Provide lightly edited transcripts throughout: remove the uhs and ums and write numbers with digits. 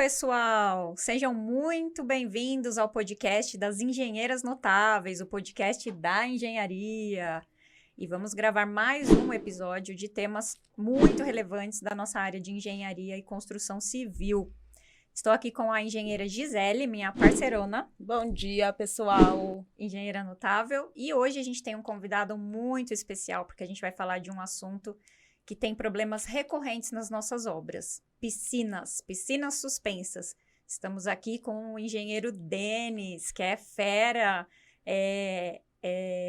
pessoal! Sejam muito bem-vindos ao podcast das Engenheiras Notáveis, o podcast da engenharia. E vamos gravar mais um episódio de temas muito relevantes da nossa área de engenharia e construção civil. Estou aqui com a engenheira Gisele, minha parceirona. Bom dia, pessoal! Engenheira notável. E hoje a gente tem um convidado muito especial, porque a gente vai falar de um assunto que tem problemas recorrentes nas nossas obras. Piscinas suspensas. Estamos aqui com o engenheiro Denis, que é fera,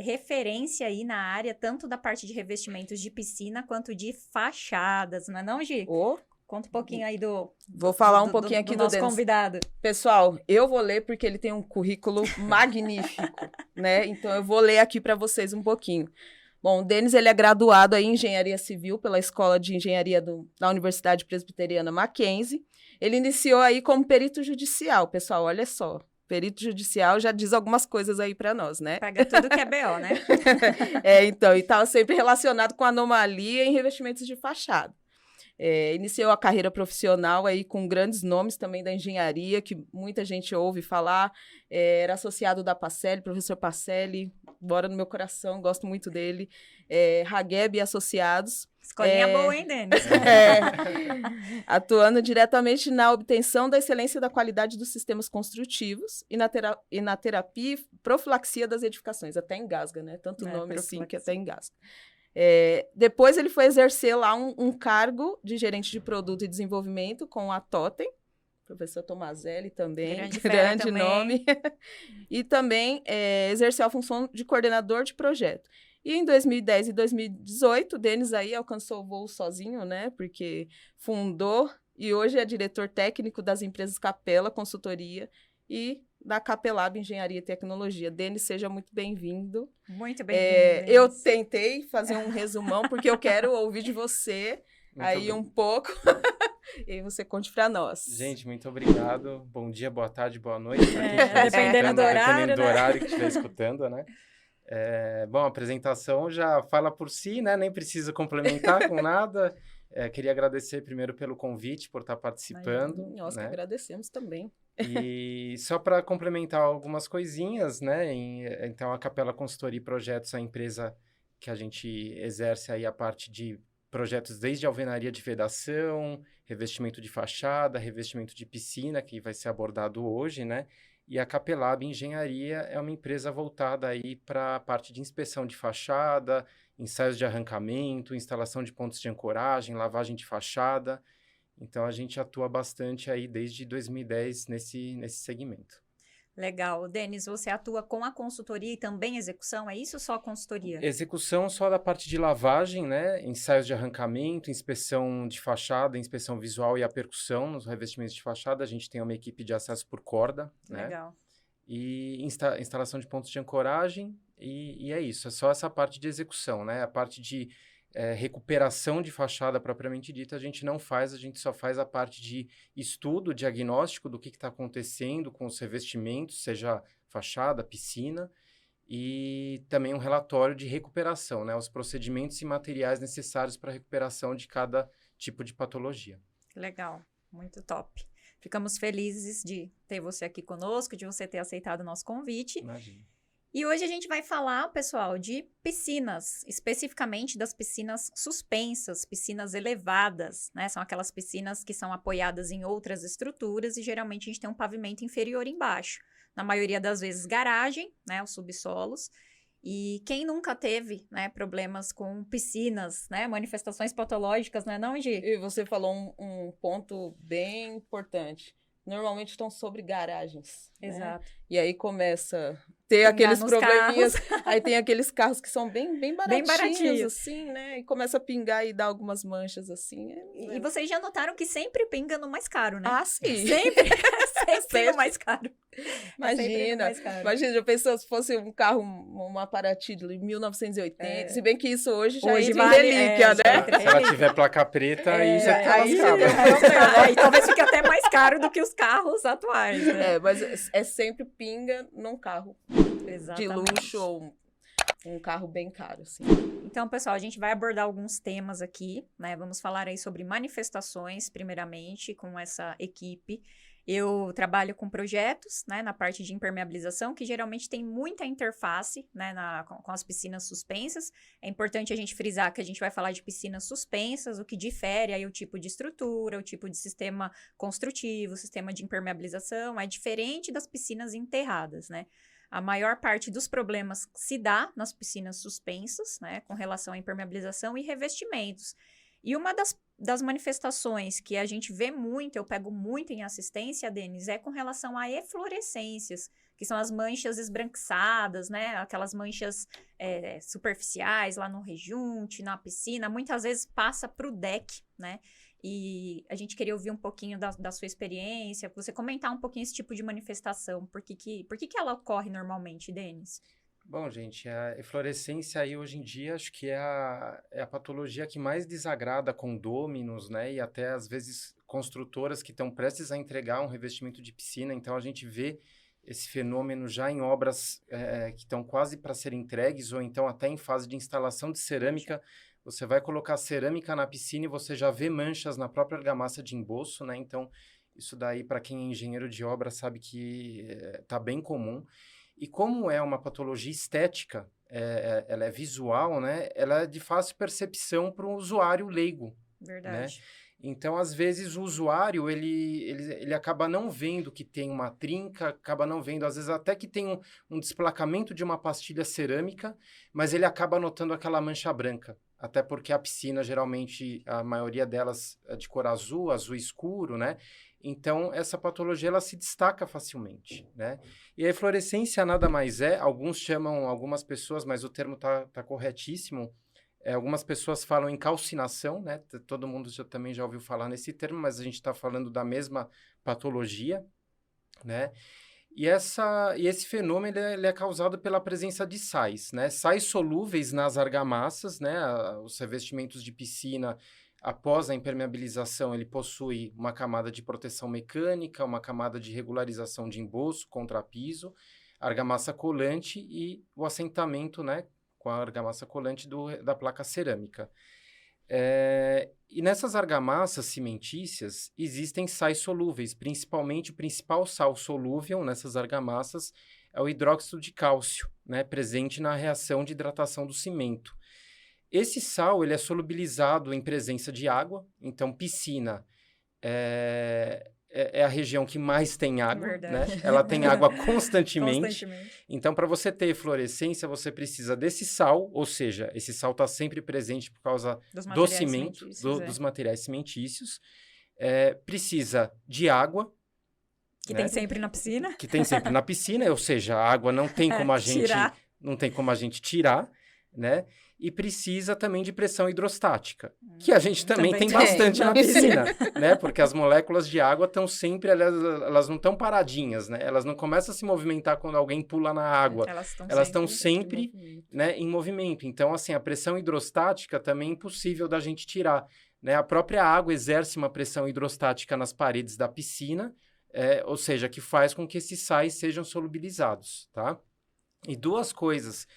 referência aí na área, tanto da parte de revestimentos de piscina, quanto de fachadas, não é não, Gi? Conta um pouquinho aí Vou falar um pouquinho aqui do nosso Denis. Convidado. Pessoal, eu vou ler porque ele tem um currículo magnífico, né? Então, eu vou ler aqui para vocês um pouquinho. Bom, o Denis, ele é graduado aí em Engenharia Civil pela Escola de Engenharia da Universidade Presbiteriana Mackenzie. Ele iniciou aí como perito judicial. Pessoal, olha só, perito judicial já diz algumas coisas aí para nós, né? Paga tudo que é BO, né? Então, e estava sempre relacionado com anomalia em revestimentos de fachada. Iniciou a carreira profissional aí com grandes nomes também da engenharia, que muita gente ouve falar. Era associado da Pacelli, professor Pacelli, mora no meu coração, gosto muito dele. Hageb e Associados. Escolinha boa, hein, Denis? Atuando diretamente na obtenção da excelência da qualidade dos sistemas construtivos e na terapia e profilaxia das edificações. Até engasga, né? Tanto nome assim que até engasga. Depois ele foi exercer lá um cargo de gerente de produto e desenvolvimento com a Totem, professor Tomazelli também, grande nome, e também exerceu a função de coordenador de projeto. E em 2010 e 2018, o Denis aí alcançou o voo sozinho, né, porque fundou e hoje é diretor técnico das empresas Capela Consultoria e da Capelab Engenharia e Tecnologia. Denis, seja muito bem-vindo. Muito bem-vindo. Eu tentei fazer um resumão, porque eu quero ouvir de você um pouco, e aí você conte para nós. Gente, muito obrigado. Bom dia, boa tarde, boa noite. Dependendo do horário, dependendo do horário que estiver escutando, né? Bom, a apresentação já fala por si, né? Nem precisa complementar com nada. Queria agradecer primeiro pelo convite, por estar participando. Nós que agradecemos também. E só para complementar algumas coisinhas, né? Então, a Capela Consultoria e Projetos é a empresa que a gente exerce aí a parte de projetos desde alvenaria de vedação, revestimento de fachada, revestimento de piscina, que vai ser abordado hoje, né? E a Capelab Engenharia é uma empresa voltada aí para a parte de inspeção de fachada, ensaios de arrancamento, instalação de pontos de ancoragem, lavagem de fachada. Então, a gente atua bastante aí desde 2010 nesse segmento. Legal. Denis, você atua com a consultoria e também execução? É isso ou só a consultoria? Execução só da parte de lavagem, né? Ensaios de arrancamento, inspeção de fachada, inspeção visual e a percussão nos revestimentos de fachada. A gente tem uma equipe de acesso por corda, né? Legal. E instalação de pontos de ancoragem e é isso. É só essa parte de execução, né? A parte de recuperação de fachada propriamente dita, a gente não faz, a gente só faz a parte de estudo, diagnóstico do que está acontecendo com os revestimentos, seja fachada, piscina, e também um relatório de recuperação, né? Os procedimentos e materiais necessários para a recuperação de cada tipo de patologia. Legal, muito top. Ficamos felizes de ter você aqui conosco, de você ter aceitado o nosso convite. Imagina. E hoje a gente vai falar, pessoal, de piscinas, especificamente das piscinas suspensas, piscinas elevadas, né? São aquelas piscinas que são apoiadas em outras estruturas e geralmente a gente tem um pavimento inferior embaixo. Na maioria das vezes, garagem, né? Os subsolos. E quem nunca teve, né, problemas com piscinas, né? Manifestações patológicas, não é não, Gi? E você falou um ponto bem importante. Normalmente estão sobre garagens. Exato. Né? E aí começa a ter aqueles probleminhas. Aí tem aqueles carros que são bem baratinhos, assim, né? E começa a pingar e dar algumas manchas, assim. E vocês já notaram que sempre pinga no mais caro, né? Ah, sim. Sempre no mais caro. Imagina, já pensou se fosse um carro, uma Paraty de 1980, se bem que isso hoje já entra em relíquia, né? Se ela tiver placa preta, aí já tá lascado. Aí talvez fique até mais caro do que os carros atuais, né? Mas é sempre pinga num carro. Exatamente. De luxo ou um carro bem caro, assim. Então, pessoal, a gente vai abordar alguns temas aqui, né? Vamos falar aí sobre manifestações, primeiramente, com essa equipe. Eu trabalho com projetos, né, na parte de impermeabilização, que geralmente tem muita interface, né, com as piscinas suspensas. É importante a gente frisar que a gente vai falar de piscinas suspensas, o que difere aí o tipo de estrutura, o tipo de sistema construtivo, o sistema de impermeabilização, é diferente das piscinas enterradas, né? A maior parte dos problemas se dá nas piscinas suspensas, né, com relação à impermeabilização e revestimentos. E uma das manifestações que a gente vê muito, eu pego muito em assistência, Denis, é com relação a eflorescências, que são as manchas esbranquiçadas, né? Aquelas manchas superficiais lá no rejunte, na piscina, muitas vezes passa para o deck, né? E a gente queria ouvir um pouquinho da sua experiência, você comentar um pouquinho esse tipo de manifestação, por que ela ocorre normalmente, Denis? Bom, gente, a eflorescência aí hoje em dia acho que é a patologia que mais desagrada condôminos, né? E até às vezes construtoras que estão prestes a entregar um revestimento de piscina. Então a gente vê esse fenômeno já em obras que estão quase para ser entregues ou então até em fase de instalação de cerâmica. Você vai colocar cerâmica na piscina e você já vê manchas na própria argamassa de emboço, né? Então isso daí, para quem é engenheiro de obra, sabe que está bem comum. E como é uma patologia estética, ela é visual, né? Ela é de fácil percepção para um usuário leigo. Verdade. Né? Então, às vezes, o usuário, ele acaba não vendo que tem uma trinca, acaba não vendo, às vezes, até que tem um desplacamento de uma pastilha cerâmica, mas ele acaba notando aquela mancha branca. Até porque a piscina, geralmente, a maioria delas é de cor azul, azul escuro, né? Então, essa patologia, ela se destaca facilmente, né? E a eflorescência nada mais alguns chamam, algumas pessoas, mas o termo tá corretíssimo, algumas pessoas falam em calcinação, né? Todo mundo também já ouviu falar nesse termo, mas a gente está falando da mesma patologia, né? E esse fenômeno ele é causado pela presença de sais, né? Sais solúveis nas argamassas, né? Os revestimentos de piscina, após a impermeabilização, ele possui uma camada de proteção mecânica, uma camada de regularização de emboço, contrapiso, argamassa colante e o assentamento, né? Com a argamassa colante da placa cerâmica. E nessas argamassas cimentícias existem sais solúveis, principalmente o principal sal solúvel nessas argamassas é o hidróxido de cálcio, né, presente na reação de hidratação do cimento. Esse sal ele é solubilizado em presença de água, então piscina é a região que mais tem água, né? Ela tem água constantemente. Então, para você ter eflorescência, você precisa desse sal, ou seja, esse sal está sempre presente por causa do cimento, dos materiais cimentícios. Precisa de água. Que tem sempre na piscina. Que tem sempre na piscina, ou seja, a água não tem como a gente tirar, né? E precisa também de pressão hidrostática, que a gente também tem bastante na piscina, né? Porque as moléculas de água estão sempre, elas não estão paradinhas, né? Elas não começam a se movimentar quando alguém pula na água. Elas estão sempre né, em movimento. Então, assim, a pressão hidrostática também é impossível da gente tirar, né? A própria água exerce uma pressão hidrostática nas paredes da piscina, ou seja, que faz com que esses sais sejam solubilizados, tá? E duas coisas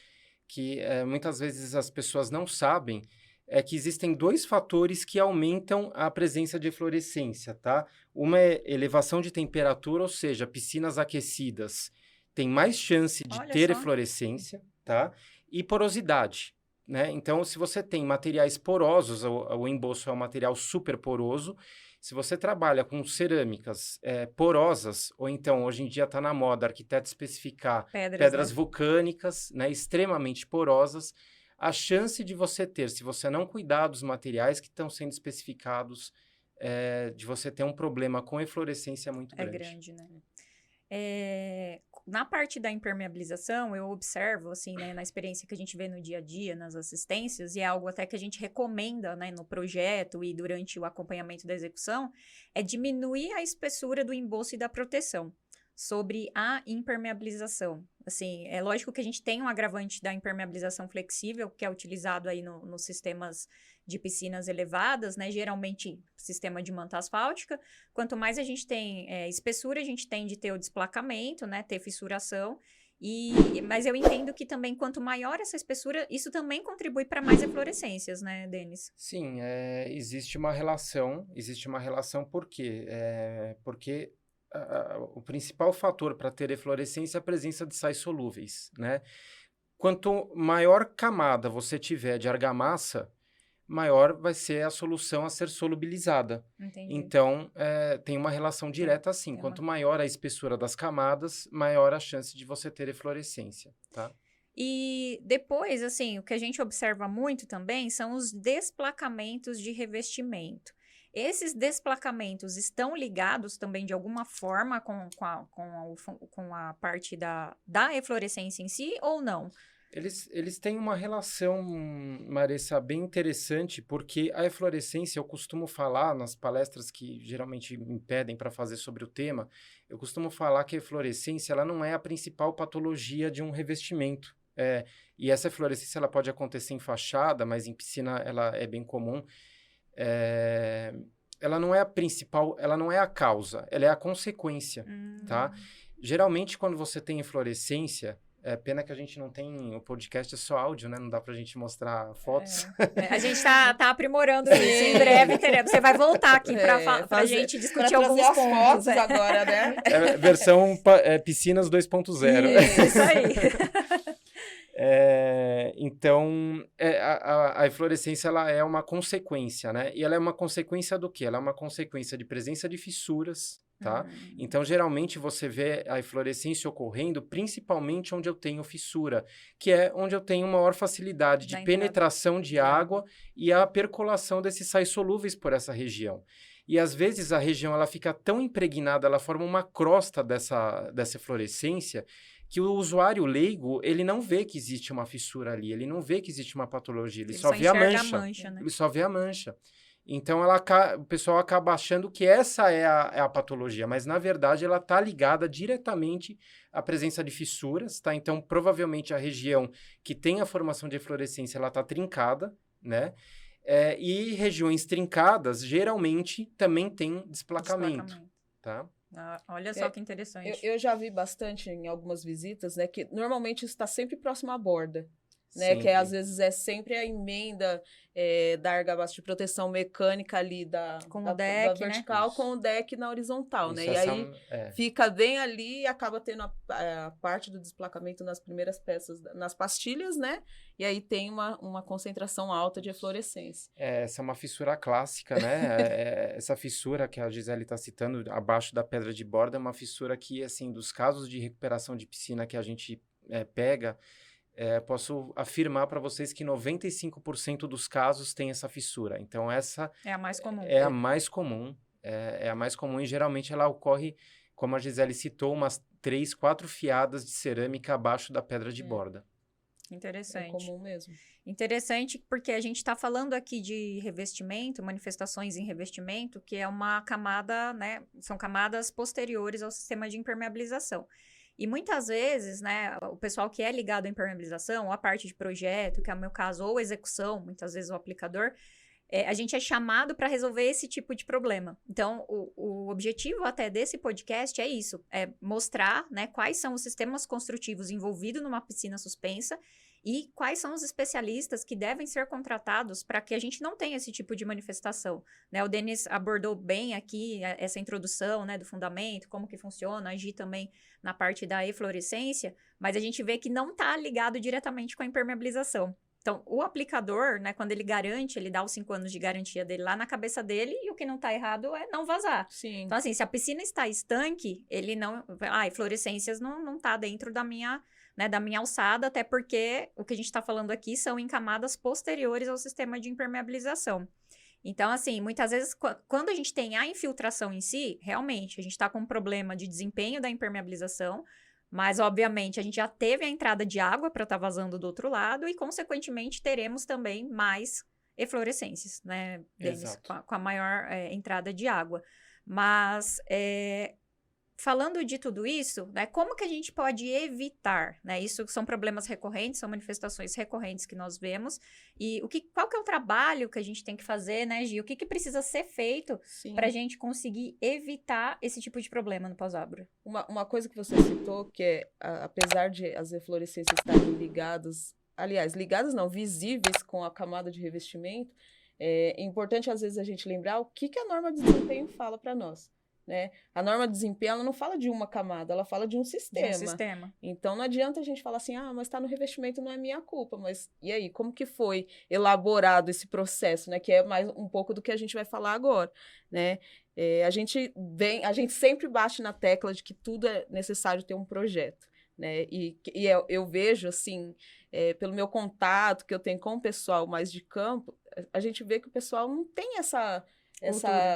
que muitas vezes as pessoas não sabem, é que existem dois fatores que aumentam a presença de eflorescência, tá? Uma é elevação de temperatura, ou seja, piscinas aquecidas têm mais chance de ter eflorescência, tá? E porosidade, né? Então, se você tem materiais porosos, o emboço é um material super poroso, se você trabalha com cerâmicas porosas, ou então, hoje em dia está na moda arquiteto especificar pedras vulcânicas, né, extremamente porosas, a chance de você ter, se você não cuidar dos materiais que estão sendo especificados, de você ter um problema com eflorescência é muito grande. É grande, né? Na parte da impermeabilização, eu observo, assim, né, na experiência que a gente vê no dia a dia, nas assistências, e é algo até que a gente recomenda, né, no projeto e durante o acompanhamento da execução, é diminuir a espessura do emboço e da proteção sobre a impermeabilização. Assim, é lógico que a gente tem um agravante da impermeabilização flexível, que é utilizado aí nos sistemas de piscinas elevadas, né? Geralmente, sistema de manta asfáltica. Quanto mais a gente tem espessura, a gente tende a ter o desplacamento, né? Ter fissuração. Mas eu entendo que também, quanto maior essa espessura, isso também contribui para mais eflorescências, né, Denis? Sim, existe uma relação, por quê? Porque o principal fator para ter eflorescência é a presença de sais solúveis, né? Quanto maior camada você tiver de argamassa, maior vai ser a solução a ser solubilizada. Entendi. Então, tem uma relação direta assim. Quanto maior a espessura das camadas, maior a chance de você ter eflorescência, tá? E depois, assim, o que a gente observa muito também são os desplacamentos de revestimento. Esses desplacamentos estão ligados também de alguma forma com a parte da eflorescência em si ou não? Eles têm uma relação, Marissa, bem interessante, porque a eflorescência, eu costumo falar nas palestras que geralmente me pedem para fazer sobre o tema, eu costumo falar que a eflorescência ela não é a principal patologia de um revestimento. E essa eflorescência ela pode acontecer em fachada, mas em piscina ela é bem comum. Ela não é a principal, ela não é a causa, ela é a consequência, tá? Geralmente, quando você tem eflorescência, pena que a gente não tem, o podcast é só áudio, né? Não dá pra gente mostrar fotos. A gente tá aprimorando isso, em breve teremos. Você vai voltar aqui pra gente discutir alguns pontos. Fotos agora, né? Versão piscinas 2.0. Isso aí. Então, a eflorescência ela é uma consequência, né? E ela é uma consequência do quê? Ela é uma consequência de presença de fissuras, tá? Então, geralmente, você vê a eflorescência ocorrendo principalmente onde eu tenho fissura, que é onde eu tenho maior facilidade de penetração de água e a percolação desses sais solúveis por essa região. E, às vezes, a região ela fica tão impregnada, ela forma uma crosta dessa eflorescência, que o usuário leigo, ele não vê que existe uma fissura ali, ele não vê que existe uma patologia, ele só vê a mancha. Né? Ele só vê a mancha. Então, o pessoal acaba achando que essa é a patologia, mas, na verdade, ela está ligada diretamente à presença de fissuras, tá? Então, provavelmente, a região que tem a formação de eflorescência, ela está trincada, né? E regiões trincadas, geralmente, também tem desplacamento. Tá? Olha só que interessante. Eu já vi bastante em algumas visitas, né, que normalmente está sempre próximo à borda, né, que às vezes é sempre a emenda da argamassa de proteção mecânica ali da vertical, né? Com o deck na horizontal, né? E aí fica bem ali e acaba tendo a parte do desplacamento nas primeiras peças, nas pastilhas, né? E aí tem uma concentração alta de eflorescência. Essa é uma fissura clássica, né? Essa fissura que a Gisele está citando, abaixo da pedra de borda, é uma fissura que, assim, dos casos de recuperação de piscina que a gente pega, posso afirmar para vocês que 95% dos casos tem essa fissura. Então, essa é a mais comum. É a mais comum. É a mais comum e, geralmente, ela ocorre, como a Gisele citou, umas 3, 4 fiadas de cerâmica abaixo da pedra de borda. Interessante. É comum mesmo. Interessante, porque a gente está falando aqui de revestimento, manifestações em revestimento, que é uma camada, né? São camadas posteriores ao sistema de impermeabilização. E muitas vezes, né, o pessoal que é ligado à impermeabilização, ou a parte de projeto, que é o meu caso, ou execução, muitas vezes o aplicador, a gente é chamado para resolver esse tipo de problema. Então, o objetivo até desse podcast é isso, é mostrar, né, quais são os sistemas construtivos envolvidos numa piscina suspensa e quais são os especialistas que devem ser contratados para que a gente não tenha esse tipo de manifestação, né? O Denis abordou bem aqui essa introdução, né, do fundamento, como que funciona, agir também na parte da eflorescência, mas a gente vê que não está ligado diretamente com a impermeabilização. Então, o aplicador, né, quando ele garante, ele dá os 5 anos de garantia dele lá na cabeça dele e o que não está errado é não vazar. Sim. Então, assim, se a piscina está estanque, ele não... eflorescências não está dentro da minha alçada, até porque o que a gente está falando aqui são em camadas posteriores ao sistema de impermeabilização. Então, assim, muitas vezes, quando a gente tem a infiltração em si, realmente, a gente está com um problema de desempenho da impermeabilização, mas, obviamente, a gente já teve a entrada de água para estar vazando do outro lado e, consequentemente, teremos também mais eflorescências, né, Denis? Com a maior entrada de água. Mas, falando de tudo isso, né, como que a gente pode evitar, né? Isso são problemas recorrentes, são manifestações recorrentes que nós vemos. E qual que é o trabalho que a gente tem que fazer, né, Gi? O que precisa ser feito para a gente conseguir evitar esse tipo de problema no pós-obra? Uma coisa que você citou, que é, apesar de as eflorescências estarem ligadas, aliás, ligadas não, visíveis com a camada de revestimento, é importante às vezes a gente lembrar o que a norma de desempenho fala para nós. Né? A norma de desempenho, ela não fala de uma camada, ela fala de um sistema. Então, não adianta a gente falar assim, mas está no revestimento, não é minha culpa. Mas, e aí, como que foi elaborado esse processo, né? Que é mais um pouco do que a gente vai falar agora, né? A gente sempre bate na tecla de que tudo é necessário ter um projeto, né? E eu vejo, assim, pelo meu contato que eu tenho com o pessoal mais de campo, a gente vê que o pessoal não tem essa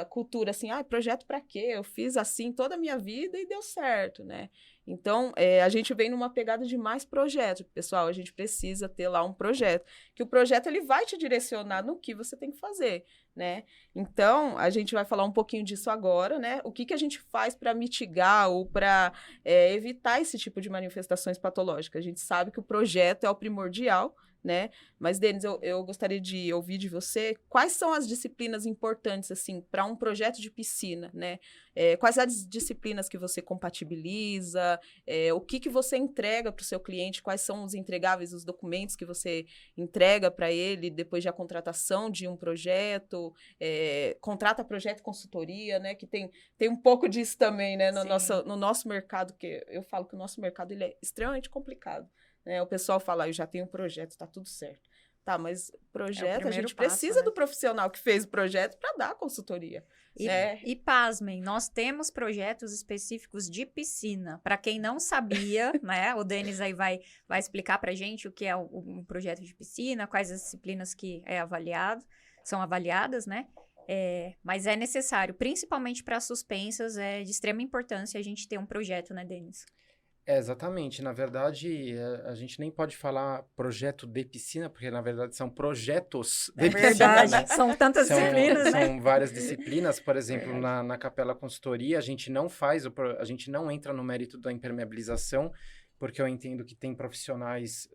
cultura assim, projeto para quê? Eu fiz assim toda a minha vida e deu certo, né? Então, a gente vem numa pegada de mais projetos. Pessoal, a gente precisa ter lá um projeto, que o projeto ele vai te direcionar no que você tem que fazer, né? Então, a gente vai falar um pouquinho disso agora, né? O que a gente faz para mitigar ou para evitar esse tipo de manifestações patológicas? A gente sabe que o projeto é o primordial, né? Mas, Denis, eu gostaria de ouvir de você quais são as disciplinas importantes, assim, para um projeto de piscina, né? Quais as disciplinas que você compatibiliza, o que você entrega para o seu cliente, quais são os entregáveis, os documentos que você entrega para ele depois de a contratação de um projeto, contrata projeto e consultoria, né? Que tem um pouco disso também, né? No nosso mercado, que eu falo que o nosso mercado ele é extremamente complicado. O pessoal fala, eu já tenho um projeto, está tudo certo. Tá, mas projeto, a gente precisa do profissional que fez o projeto para dar a consultoria. E pasmem, nós temos projetos específicos de piscina. Para quem não sabia, né, o Denis aí vai explicar para a gente o que é um projeto de piscina, quais as disciplinas que são avaliadas, né? Mas é necessário, principalmente para suspensas, é de extrema importância a gente ter um projeto, né, Denis? Exatamente. Na verdade, a gente nem pode falar projeto de piscina, porque, na verdade, são projetos de piscina. É verdade, né? São tantas disciplinas, né? São várias disciplinas. Por exemplo, na Capela Consultoria, a gente não entra no mérito da impermeabilização, porque eu entendo que tem profissionais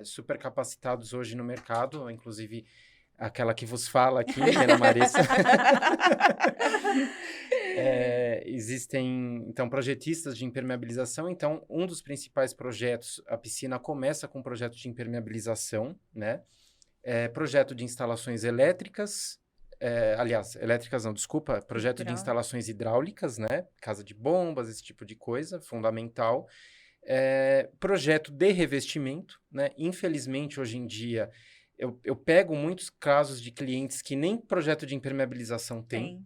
super capacitados hoje no mercado, inclusive aquela que vos fala aqui, Ana Marissa. Existem, então, projetistas de impermeabilização. Então, um dos principais projetos, a piscina começa com um projeto de impermeabilização, né? Projeto de instalações elétricas, projeto de instalações hidráulicas, né? Casa de bombas, esse tipo de coisa, fundamental. Projeto de revestimento, né? Infelizmente, hoje em dia, eu pego muitos casos de clientes que nem projeto de impermeabilização tem.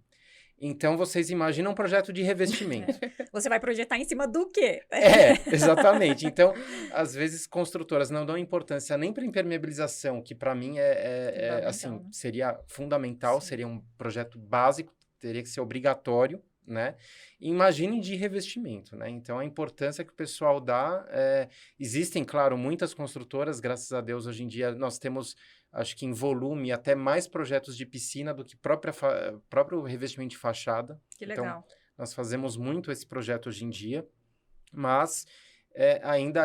Então, vocês imaginam um projeto de revestimento. Você vai projetar em cima do quê? Exatamente. Então, às vezes, construtoras não dão importância nem para impermeabilização, que para mim assim, seria fundamental, sim. Seria um projeto básico, teria que ser obrigatório, né? Imagine de revestimento, né? Então, a importância que o pessoal dá... Existem, claro, muitas construtoras, graças a Deus, hoje em dia, nós temos... Acho que em volume, até mais projetos de piscina do que próprio revestimento de fachada. Que legal. Então, nós fazemos muito esse projeto hoje em dia, mas ainda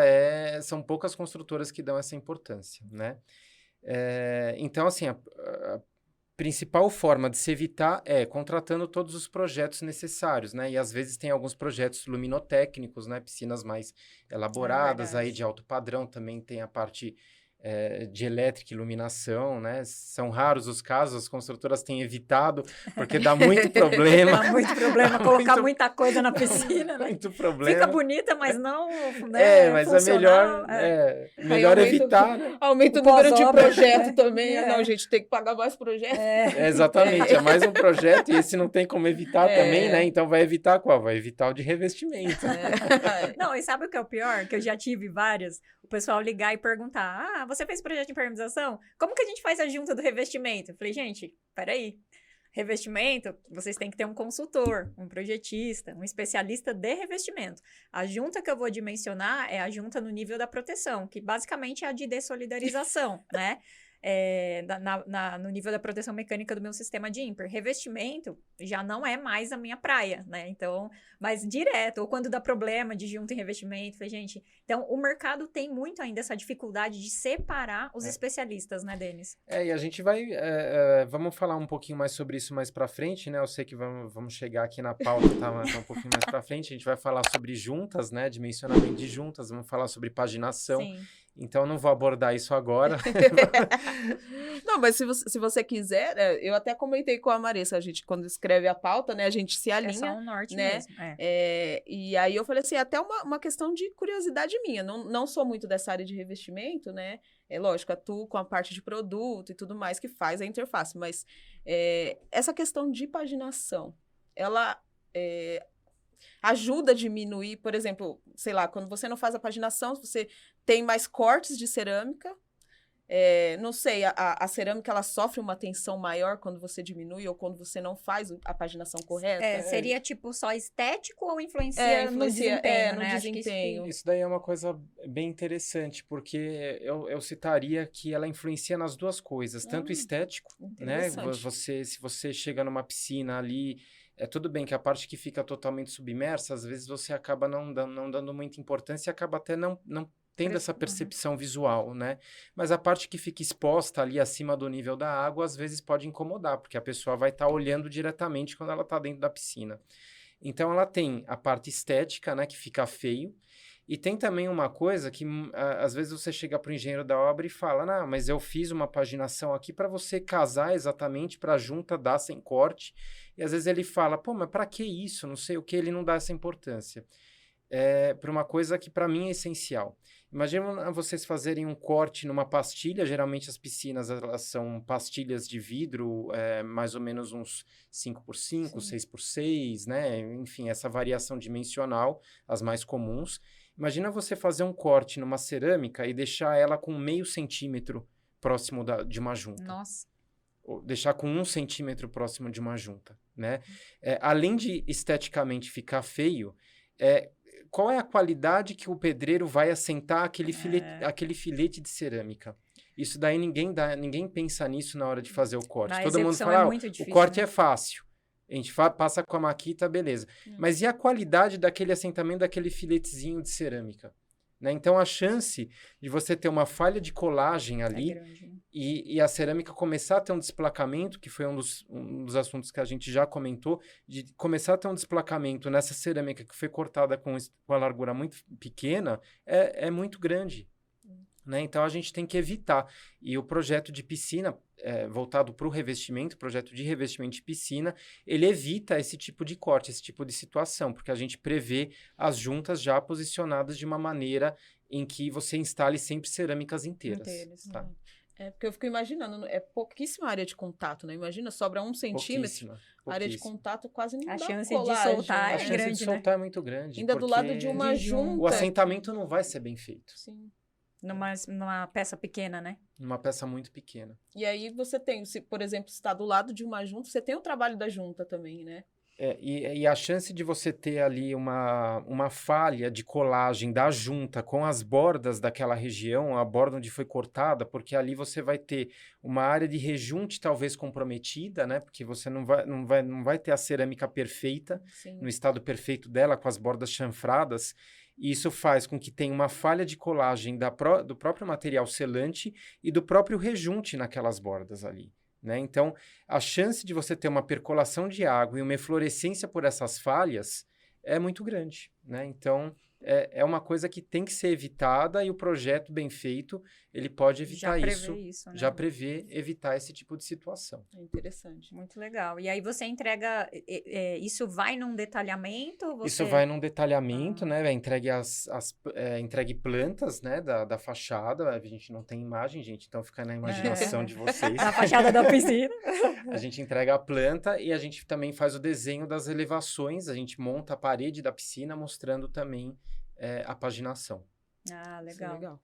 são poucas construtoras que dão essa importância, né? Então, assim, a principal forma de se evitar é contratando todos os projetos necessários, né? E às vezes tem alguns projetos luminotécnicos, né? Piscinas mais elaboradas, aí de alto padrão, também tem a parte... de elétrica e iluminação, né? São raros os casos, as construtoras têm evitado, porque dá muito problema. Dá muito problema colocar muita coisa na piscina, né? Muito problema. Fica bonita, mas não, né, mas é melhor evitar, né? Aumenta o número de projeto também. Não, a gente tem que pagar mais projeto. Exatamente, é mais um projeto e esse não tem como evitar também, né? Então vai evitar qual? Vai evitar o de revestimento. Não, e sabe o que é o pior? Que eu já tive várias, o pessoal ligar e perguntar, você fez projeto de impermeabilização? Como que a gente faz a junta do revestimento? Eu falei, gente, peraí. Revestimento, vocês têm que ter um consultor, um projetista, um especialista de revestimento. A junta que eu vou dimensionar é a junta no nível da proteção, que basicamente é a de dessolidarização, né? no nível da proteção mecânica do meu sistema de ímper. Revestimento já não é mais a minha praia, né? Então, mas direto, ou quando dá problema de junta em revestimento, falei, gente, então o mercado tem muito ainda essa dificuldade de separar os especialistas, né, Denis? E a gente vamos falar um pouquinho mais sobre isso mais pra frente, né? Eu sei que vamos chegar aqui na pauta, tá um pouquinho mais pra frente, a gente vai falar sobre juntas, né? Dimensionamento de juntas, vamos falar sobre paginação. Sim. Então, não vou abordar isso agora. Não, mas se você quiser, eu até comentei com a Marissa, a gente, quando escreve a pauta, né, a gente se alinha. É só um norte né? mesmo. E aí eu falei assim, até uma questão de curiosidade minha, não sou muito dessa área de revestimento, né? É lógico, atuo com a parte de produto e tudo mais que faz a interface, mas essa questão de paginação, ela ajuda a diminuir, por exemplo, sei lá, quando você não faz a paginação, você tem mais cortes de cerâmica, não sei, a cerâmica ela sofre uma tensão maior quando você diminui ou quando você não faz a paginação correta? Seria tipo só estético ou influencia no desempenho, no né? desempenho. Isso daí é uma coisa bem interessante, porque eu citaria que ela influencia nas duas coisas, tanto estético, né? Se você chega numa piscina ali, tudo bem que a parte que fica totalmente submersa, às vezes você acaba não dando muita importância e acaba até não tendo essa percepção visual, né? Mas a parte que fica exposta ali acima do nível da água, às vezes pode incomodar, porque a pessoa vai estar olhando diretamente quando ela está dentro da piscina. Então, ela tem a parte estética, né, que fica feio, e tem também uma coisa que, às vezes, você chega para o engenheiro da obra e fala, não, mas eu fiz uma paginação aqui para você casar exatamente para a junta dar sem corte, e às vezes ele fala, pô, mas para que isso? Não sei o que, ele não dá essa importância. Para uma coisa que para mim é essencial. Imagina vocês fazerem um corte numa pastilha, geralmente as piscinas elas são pastilhas de vidro, mais ou menos uns 5x5, 6x6, né? Enfim, essa variação dimensional, as mais comuns. Imagina você fazer um corte numa cerâmica e deixar ela com 0,5 centímetro próximo de uma junta. Nossa. Ou deixar com 1 centímetro próximo de uma junta, né? Além de esteticamente ficar feio, qual é a qualidade que o pedreiro vai assentar aquele filete de cerâmica? Isso daí ninguém pensa nisso na hora de fazer o corte. Todo mundo fala, difícil, o corte né? é fácil. A gente passa com a maquita, beleza. Mas e a qualidade daquele assentamento daquele filetezinho de cerâmica? Né? Então, a chance de você ter uma falha de colagem ali grande, né? e a cerâmica começar a ter um desplacamento, que foi um dos assuntos que a gente já comentou, de começar a ter um desplacamento nessa cerâmica que foi cortada com a largura muito pequena, é muito grande. Né? Então, a gente tem que evitar. E o projeto de piscina, voltado para o revestimento, projeto de revestimento de piscina, ele evita esse tipo de corte, esse tipo de situação, porque a gente prevê as juntas já posicionadas de uma maneira em que você instale sempre cerâmicas inteiras. Tá? Porque eu fico imaginando, é pouquíssima área de contato, né? Imagina, sobra 1 centímetro, a área de contato quase não dá chance colagem, de soltar a chance grande, de soltar é muito grande. Ainda do lado de uma junta. O assentamento não vai ser bem feito. Sim. Numa peça pequena, né? Numa peça muito pequena. E aí você tem, por exemplo, se está do lado de uma junta, você tem o trabalho da junta também, né? E a chance de você ter ali uma falha de colagem da junta com as bordas daquela região, a borda onde foi cortada, porque ali você vai ter uma área de rejunte talvez comprometida, né? Porque você não vai ter a cerâmica perfeita, no estado perfeito dela, com as bordas chanfradas. E isso faz com que tenha uma falha de colagem do próprio material selante e do próprio rejunte naquelas bordas ali. Né? Então, a chance de você ter uma percolação de água e uma eflorescência por essas falhas é muito grande. Né? Então, é uma coisa que tem que ser evitada e o projeto bem feito, ele pode evitar isso. Né? Já prevê evitar esse tipo de situação. É interessante. Muito legal. E aí você entrega, isso vai num detalhamento? Isso vai num detalhamento, né? Entregue plantas, né, da fachada. A gente não tem imagem, gente, então fica na imaginação de vocês. Na fachada da piscina. A gente entrega a planta e a gente também faz o desenho das elevações. A gente monta a parede da piscina mostrando também a paginação. Ah, legal. Isso é legal.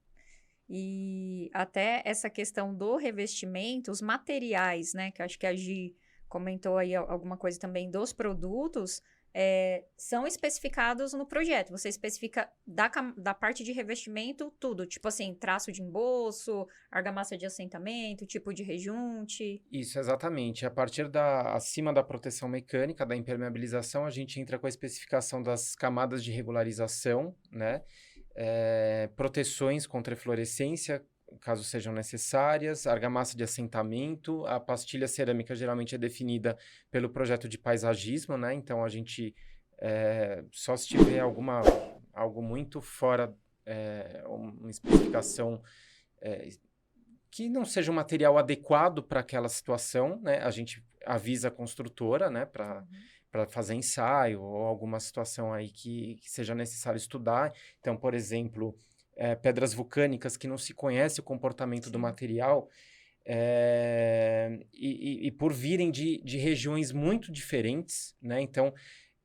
E até essa questão do revestimento, os materiais, né? Que acho que a Gi comentou aí alguma coisa também dos produtos. são especificados no projeto. Você especifica da parte de revestimento tudo. Tipo assim, traço de emboço, argamassa de assentamento, tipo de rejunte. Isso, exatamente. Acima da proteção mecânica, da impermeabilização, a gente entra com a especificação das camadas de regularização, né? Proteções contra eflorescência, caso sejam necessárias, argamassa de assentamento, a pastilha cerâmica geralmente é definida pelo projeto de paisagismo, né? Então, a gente, só se tiver algo muito fora, uma especificação que não seja um material adequado para aquela situação, né? A gente avisa a construtora, né? Para fazer ensaio ou alguma situação aí que seja necessário estudar. Então, por exemplo, pedras vulcânicas que não se conhece o comportamento do material e por virem de regiões muito diferentes, né? Então,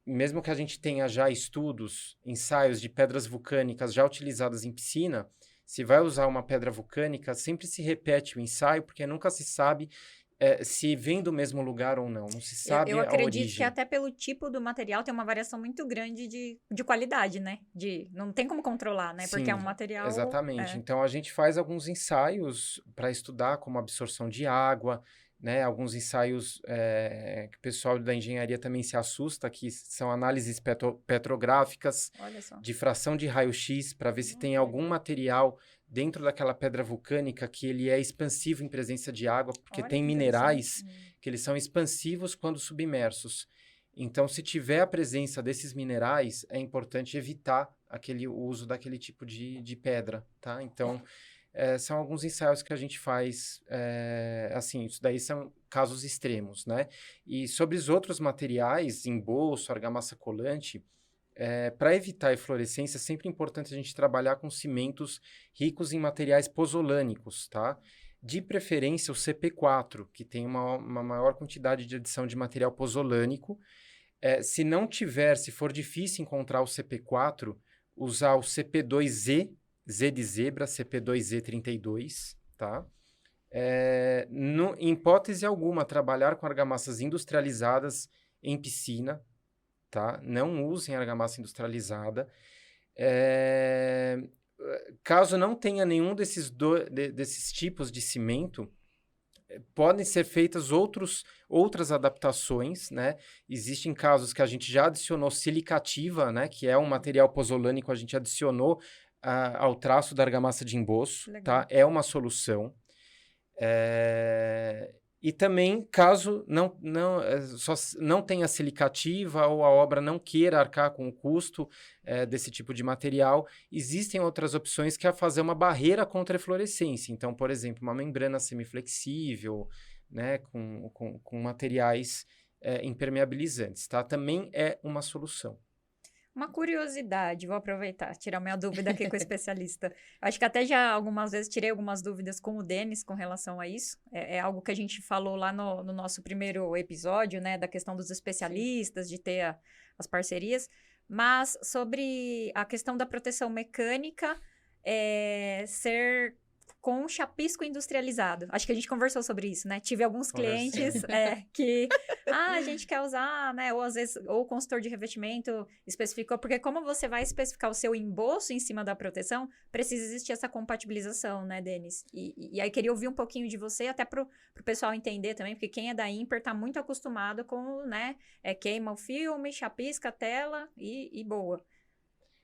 mesmo que a gente tenha já estudos, ensaios de pedras vulcânicas já utilizadas em piscina, se vai usar uma pedra vulcânica, sempre se repete o ensaio, porque nunca se sabe se vem do mesmo lugar ou não. Não se sabe a origem. Eu acredito que até pelo tipo do material tem uma variação muito grande de qualidade, né? Não tem como controlar, né? Sim, porque é um material... Exatamente. Então, a gente faz alguns ensaios para estudar como absorção de água, né? Alguns ensaios que o pessoal da engenharia também se assusta, que são análises petrográficas de fração de raio-x, para ver se tem algum material dentro daquela pedra vulcânica que ele é expansivo em presença de água, porque tem minerais que eles são expansivos quando submersos. Então, se tiver a presença desses minerais, é importante evitar o uso daquele tipo de pedra, tá? Então, são alguns ensaios que a gente faz, assim, isso daí são casos extremos, né? E sobre os outros materiais, emboço, argamassa colante, para evitar a eflorescência, é sempre importante a gente trabalhar com cimentos ricos em materiais pozolânicos, tá? De preferência o CP4, que tem uma maior quantidade de adição de material pozolânico. Se for difícil encontrar o CP4, usar o CP2Z, Z de zebra, CP2Z32, tá? Em hipótese alguma, trabalhar com argamassas industrializadas em piscina, tá? Não usem argamassa industrializada. Caso não tenha nenhum desses tipos de cimento, podem ser feitas outras adaptações, né? Existem casos que a gente já adicionou silicativa, né? Que é um material pozolânico, a gente adicionou ao traço da argamassa de emboço, tá? É uma solução. E também, caso não tenha silicativa ou a obra não queira arcar com o custo desse tipo de material, existem outras opções que é fazer uma barreira contra a eflorescência. Então, por exemplo, uma membrana semiflexível, né, com materiais impermeabilizantes, tá? Também é uma solução. Uma curiosidade, vou aproveitar, tirar minha dúvida aqui com o especialista. Acho que até já algumas vezes tirei algumas dúvidas com o Denis com relação a isso. É algo que a gente falou lá no nosso primeiro episódio, né? Da questão dos especialistas, de ter as parcerias. Mas sobre a questão da proteção mecânica, ser com chapisco industrializado. Acho que a gente conversou sobre isso, né? Tive alguns clientes que a gente quer usar, né? Ou às vezes, ou o consultor de revestimento especificou, porque como você vai especificar o seu emboço em cima da proteção, precisa existir essa compatibilização, né, Denis? E aí queria ouvir um pouquinho de você, até pro pessoal entender também, porque quem é da Imper tá muito acostumado com, né? Queima o filme, chapisca a tela e boa.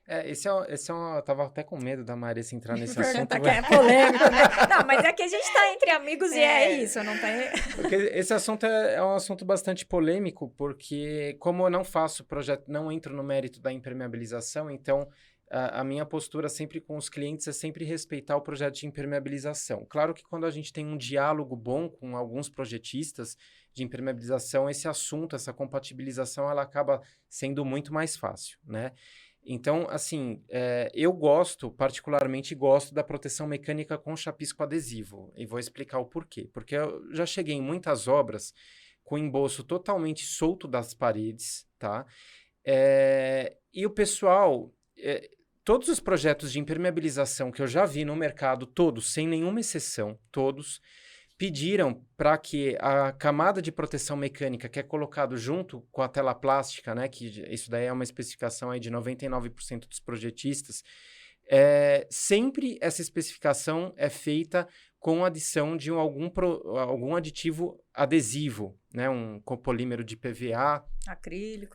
Eu tava até com medo da Marissa entrar nesse assunto. Que é polêmico, né? Não, mas é que a gente tá entre amigos e é isso, não tem... Porque esse assunto é um assunto bastante polêmico, porque como eu não faço projeto, não entro no mérito da impermeabilização, então a minha postura sempre com os clientes é sempre respeitar o projeto de impermeabilização. Claro que quando a gente tem um diálogo bom com alguns projetistas de impermeabilização, esse assunto, essa compatibilização, ela acaba sendo muito mais fácil, né? Então, assim, eu particularmente gosto da proteção mecânica com chapisco adesivo. E vou explicar o porquê. Porque eu já cheguei em muitas obras com emboço totalmente solto das paredes, tá? E o pessoal, todos os projetos de impermeabilização que eu já vi no mercado, todos, sem nenhuma exceção, todos, pediram para que a camada de proteção mecânica que é colocado junto com a tela plástica, né, que isso daí é uma especificação aí de 99% dos projetistas, sempre essa especificação é feita com adição de algum aditivo adesivo, né, um copolímero de PVA,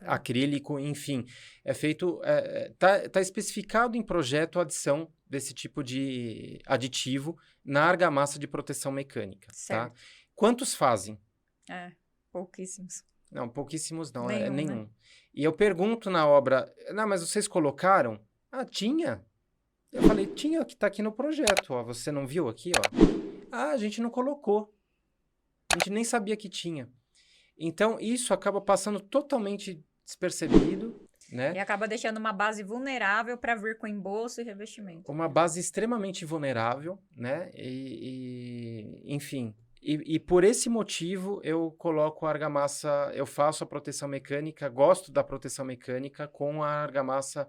acrílico, enfim, é feito, tá especificado em projeto a adição desse tipo de aditivo na argamassa de proteção mecânica, tá? Quantos fazem? Pouquíssimos. Não, pouquíssimos não, nenhum. Né? E eu pergunto na obra, não, mas vocês colocaram? Ah, tinha. Eu falei, tinha, que tá aqui no projeto, ó, você não viu aqui, ó? Ah, a gente não colocou. A gente nem sabia que tinha. Então, isso acaba passando totalmente despercebido, né? E acaba deixando uma base vulnerável para vir com embolso e revestimento. Uma base extremamente vulnerável, né? Enfim, por esse motivo eu coloco a argamassa, eu faço a proteção mecânica, gosto da proteção mecânica com a argamassa,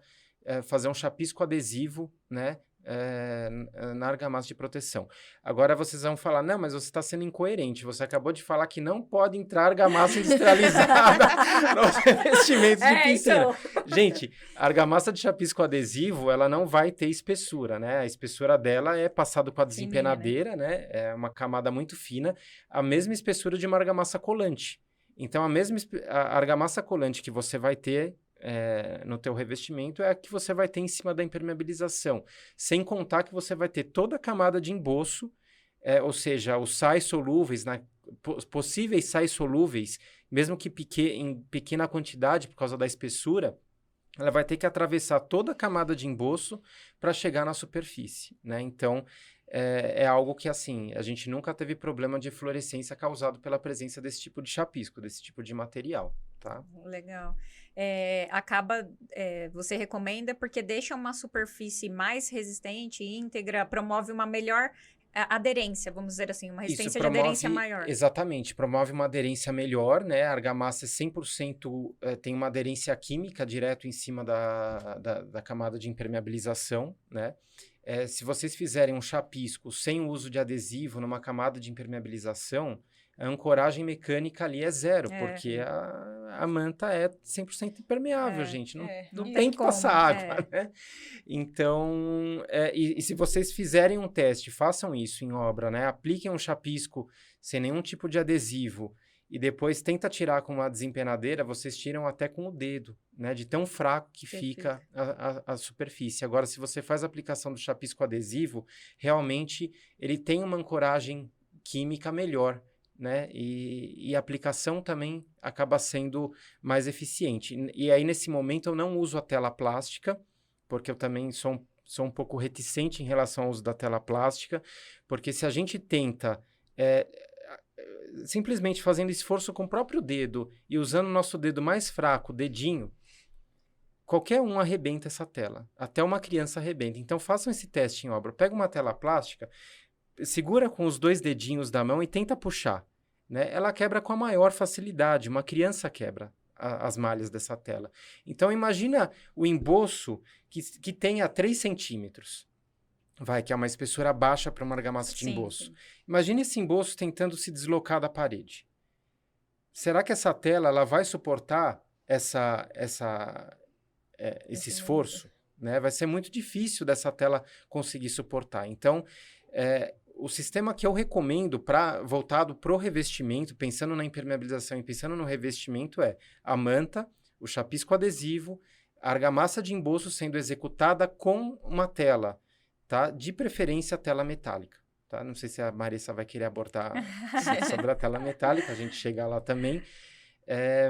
fazer um chapisco adesivo, né? Na argamassa de proteção. Agora vocês vão falar, não, mas você está sendo incoerente, você acabou de falar que não pode entrar argamassa industrializada nos revestimentos de piscina. Gente, a argamassa de chapisco adesivo, ela não vai ter espessura, né? A espessura dela é passado com a desempenadeira, né? É uma camada muito fina, a mesma espessura de uma argamassa colante. Então, a argamassa colante que você vai ter no teu revestimento é a que você vai ter em cima da impermeabilização, sem contar que você vai ter toda a camada de emboço, ou seja, os sais solúveis, possíveis sais solúveis, mesmo que em pequena quantidade por causa da espessura, ela vai ter que atravessar toda a camada de emboço para chegar na superfície, né? Então, é algo que, assim, a gente nunca teve problema de fluorescência causado pela presença desse tipo de chapisco, desse tipo de material, tá? Legal. Você recomenda porque deixa uma superfície mais resistente, íntegra, promove uma melhor aderência, vamos dizer assim, uma resistência de aderência maior. Exatamente, promove uma aderência melhor, né? A argamassa 100% tem uma aderência química direto em cima da camada de impermeabilização, né? Se vocês fizerem um chapisco sem o uso de adesivo numa camada de impermeabilização, a ancoragem mecânica ali é zero, porque a manta é 100% impermeável, gente. Não tem que passar água, né? Então, e se vocês fizerem um teste, façam isso em obra, né? Apliquem um chapisco sem nenhum tipo de adesivo e depois tenta tirar com uma desempenadeira, vocês tiram até com o dedo, né? De tão fraco que fica a superfície. Agora, se você faz a aplicação do chapisco adesivo, realmente ele tem uma ancoragem química melhor, né? E a aplicação também acaba sendo mais eficiente. E aí, nesse momento, eu não uso a tela plástica, porque eu também sou um pouco reticente em relação ao uso da tela plástica, porque se a gente tenta simplesmente fazendo esforço com o próprio dedo e usando o nosso dedo mais fraco, o dedinho, qualquer um arrebenta essa tela. Até uma criança arrebenta. Então, façam esse teste em obra. Pega uma tela plástica, segura com os 2 dedinhos da mão e tenta puxar, né? Ela quebra com a maior facilidade. Uma criança quebra as malhas dessa tela. Então, imagina o emboço que tenha 3 centímetros. Que é uma espessura baixa para uma argamassa de emboço. Sim. Imagine esse emboço tentando se deslocar da parede. Será que essa tela ela vai suportar esse esforço? Né? Vai ser muito difícil dessa tela conseguir suportar. Então, o sistema que eu recomendo voltado para o revestimento, pensando na impermeabilização e pensando no revestimento, é a manta, o chapisco adesivo, a argamassa de emboço sendo executada com uma tela, tá? De preferência a tela metálica. Tá? Não sei se a Marissa vai querer abordar sobre a tela metálica, a gente chega lá também.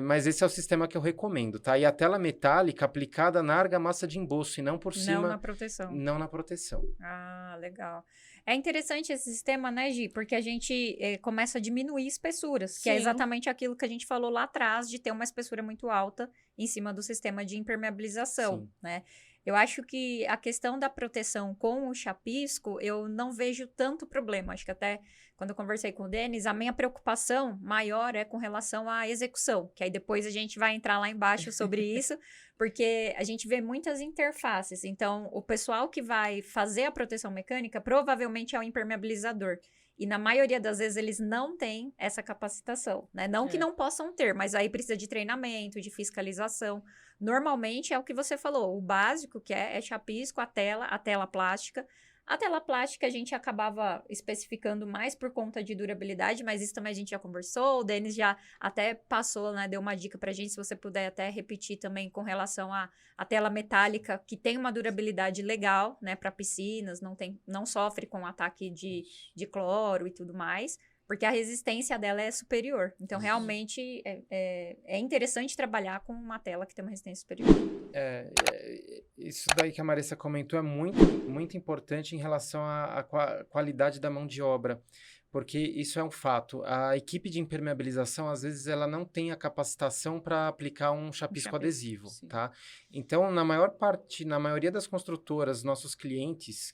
Mas esse é o sistema que eu recomendo, tá? E a tela metálica aplicada na argamassa de emboço e não por cima... Não na proteção. Não na proteção. Ah, legal. É interessante esse sistema, né, Gi? Porque a gente começa a diminuir espessuras, que é exatamente aquilo que a gente falou lá atrás, de ter uma espessura muito alta em cima do sistema de impermeabilização, né? Eu acho que a questão da proteção com o chapisco, eu não vejo tanto problema. Acho que até quando eu conversei com o Denis, a minha preocupação maior é com relação à execução, que aí depois a gente vai entrar lá embaixo sobre isso, porque a gente vê muitas interfaces. Então, o pessoal que vai fazer a proteção mecânica provavelmente é o impermeabilizador. E na maioria das vezes eles não têm essa capacitação, né? Não que não possam ter, mas aí precisa de treinamento, de fiscalização. Normalmente é o que você falou, o básico que é chapisco, a tela plástica. A tela plástica a gente acabava especificando mais por conta de durabilidade, mas isso também a gente já conversou, o Denis já até passou, né, deu uma dica pra gente, se você puder até repetir também com relação à tela metálica, que tem uma durabilidade legal, né, para piscinas, não sofre com ataque de cloro e tudo mais, porque a resistência dela é superior. Então, realmente, é interessante trabalhar com uma tela que tem uma resistência superior. Isso daí que a Marissa comentou é muito, muito importante em relação à qualidade da mão de obra, porque isso é um fato. A equipe de impermeabilização, às vezes, ela não tem a capacitação para aplicar um chapisco adesivo, tá? Então, na maioria das construtoras, nossos clientes,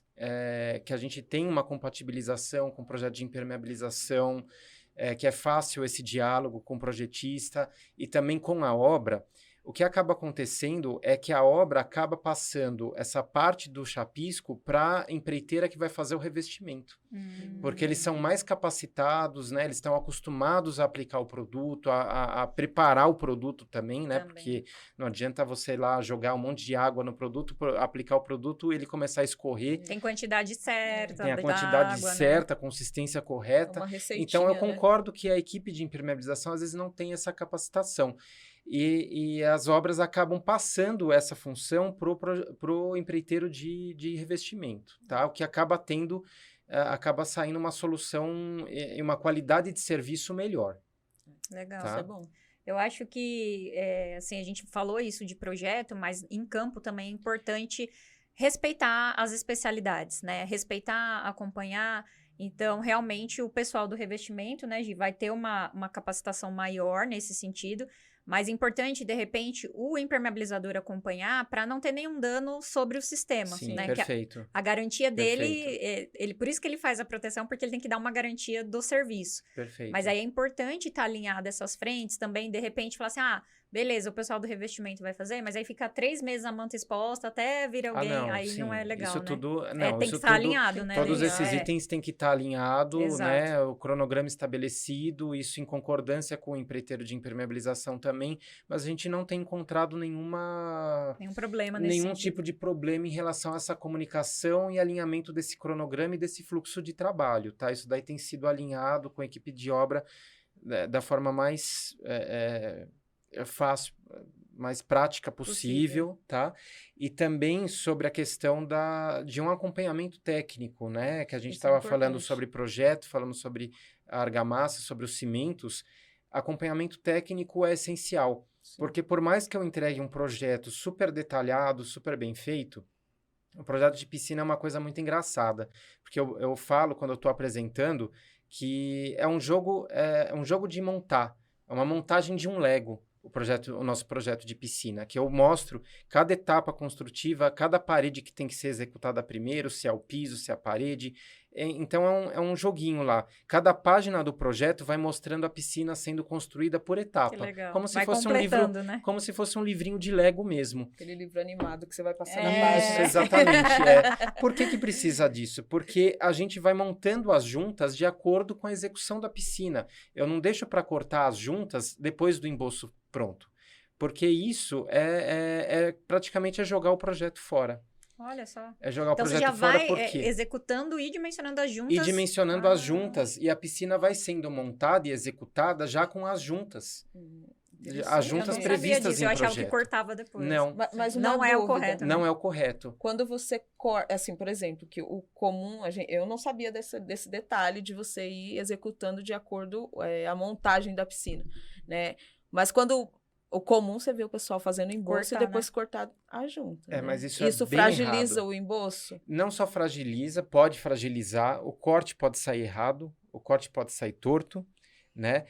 que a gente tem uma compatibilização com o projeto de impermeabilização, que é fácil esse diálogo com o projetista e também com a obra, o que acaba acontecendo é que a obra acaba passando essa parte do chapisco para a empreiteira que vai fazer o revestimento. Porque eles são mais capacitados, né? Eles estão acostumados a aplicar o produto, a preparar o produto também, né? Porque não adianta você lá jogar um monte de água no produto, aplicar o produto e ele começar a escorrer. Tem quantidade certa. Tem a quantidade água, certa, né? a consistência correta. Uma receitinha, então, eu concordo que a equipe de impermeabilização às vezes não tem essa capacitação. E as obras acabam passando essa função pro empreiteiro de revestimento, tá? O que acaba saindo uma solução e uma qualidade de serviço melhor. Legal, tá? isso é bom. Eu acho que, assim, a gente falou isso de projeto, mas em campo também é importante respeitar as especialidades, né? Respeitar, acompanhar. Então, realmente, o pessoal do revestimento, né, Gi, vai ter uma capacitação maior nesse sentido, mas é importante, de repente, o impermeabilizador acompanhar para não ter nenhum dano sobre o sistema. Sim, né? perfeito. A garantia dele, por isso que ele faz a proteção, porque ele tem que dar uma garantia do serviço. Perfeito. Mas aí é importante estar alinhado essas frentes também, de repente, falar assim, beleza, o pessoal do revestimento vai fazer, mas aí fica 3 meses a manta exposta até vir alguém, não é legal, isso né? Tudo, tem que estar alinhado, né? Todos esses itens têm que estar alinhados, né? O cronograma estabelecido, isso em concordância com o empreiteiro de impermeabilização também, mas a gente não tem encontrado nenhum problema nesse sentido. Tipo de problema em relação a essa comunicação e alinhamento desse cronograma e desse fluxo de trabalho, tá? Isso daí tem sido alinhado com a equipe de obra da forma mais fácil, mais prática possível, tá? E também sobre a questão de um acompanhamento técnico, né? Que a gente estava falando sobre projeto, falando sobre a argamassa, sobre os cimentos. Acompanhamento técnico é essencial, porque por mais que eu entregue um projeto super detalhado, super bem feito, o projeto de piscina é uma coisa muito engraçada, porque eu falo quando eu estou apresentando que é um jogo de montar, é uma montagem de um Lego. O nosso projeto de piscina, que eu mostro cada etapa construtiva, cada parede que tem que ser executada primeiro, se é o piso, se é a parede. Então, é um joguinho lá. Cada página do projeto vai mostrando a piscina sendo construída por etapa. Que legal. Como se vai fosse completando, né? Como se fosse um livrinho de Lego mesmo. Aquele livro animado que você vai passando a página. Isso, exatamente. Por que precisa disso? Porque a gente vai montando as juntas de acordo com a execução da piscina. Eu não deixo para cortar as juntas depois do emboço pronto. Porque isso praticamente jogar o projeto fora. Olha só. É jogar então, o projeto fora por quê? Então, você já vai executando e dimensionando as juntas. E dimensionando as juntas. E a piscina vai sendo montada e executada já com as juntas. As juntas previstas em projeto. Eu achava que cortava depois. Não. Mas não é o correto. Não é o correto. Quando você corta, assim, por exemplo, que o comum, eu não sabia desse detalhe de você ir executando de acordo a montagem da piscina, né? Mas quando o comum você vê o pessoal fazendo embolso e depois cortar a junta. Né? Mas isso bem fragiliza errado. O embolso? Não só fragiliza, pode fragilizar, o corte pode sair errado, o corte pode sair torto, né?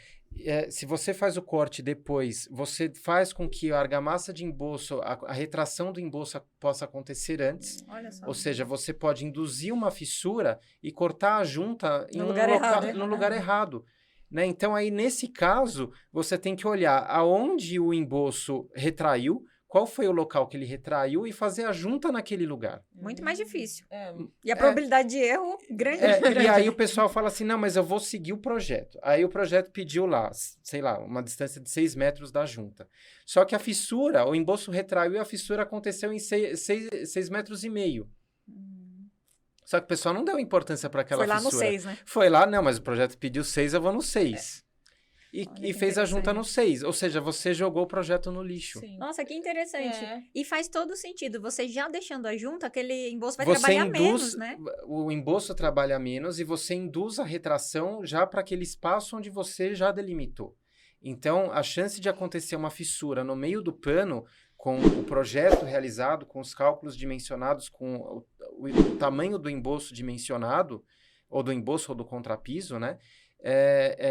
Se você faz o corte depois, você faz com que a argamassa de embolso, a retração do embolso possa acontecer antes. Olha só. Ou seja, você pode induzir uma fissura e cortar a junta no lugar errado. Né? Então, aí, nesse caso, você tem que olhar aonde o embolso retraiu, qual foi o local que ele retraiu e fazer a junta naquele lugar. Muito mais difícil. E a probabilidade de erro grande. E aí o pessoal fala assim, não, mas eu vou seguir o projeto. Aí o projeto pediu lá, sei lá, uma distância de 6 metros da junta. Só que a fissura, o emboço retraiu e a fissura aconteceu em 6,5 metros. Só que o pessoal não deu importância para aquela fissura. Foi lá no 6, né? Foi lá, não, mas o projeto pediu 6, eu vou no 6. E fez a junta no 6. Ou seja, você jogou o projeto no lixo. Sim. Nossa, que interessante. E faz todo sentido. Você já deixando a junta, aquele emboço vai trabalhar menos, né? O emboço trabalha menos e você induz a retração já para aquele espaço onde você já delimitou. Então, a chance de acontecer uma fissura no meio do pano, com o projeto realizado, com os cálculos dimensionados, com o tamanho do emboço dimensionado, ou do emboço ou do contrapiso, né?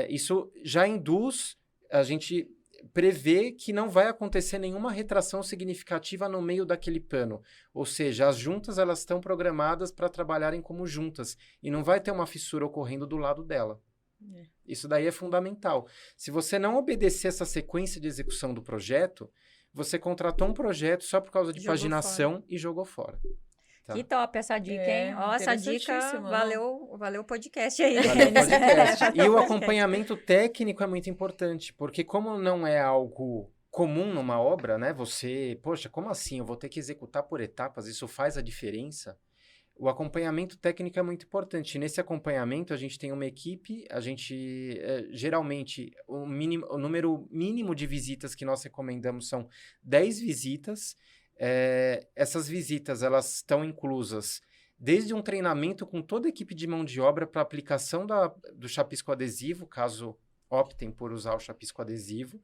Isso já induz, a gente prevê que não vai acontecer nenhuma retração significativa no meio daquele pano. Ou seja, as juntas elas estão programadas para trabalharem como juntas e não vai ter uma fissura ocorrendo do lado dela. Isso daí é fundamental. Se você não obedecer essa sequência de execução do projeto, você contratou um projeto só por causa de paginação e jogou fora. Tá. Que top essa dica, hein? Ó, essa dica valeu o podcast aí. Valeu o podcast. E o acompanhamento técnico é muito importante, porque como não é algo comum numa obra, né? Poxa, como assim? Eu vou ter que executar por etapas, isso faz a diferença? O acompanhamento técnico é muito importante. Nesse acompanhamento, a gente tem uma equipe, geralmente, o número mínimo de visitas que nós recomendamos são 10 visitas. Essas visitas, elas estão inclusas desde um treinamento com toda a equipe de mão de obra para aplicação do chapisco adesivo, caso optem por usar o chapisco adesivo.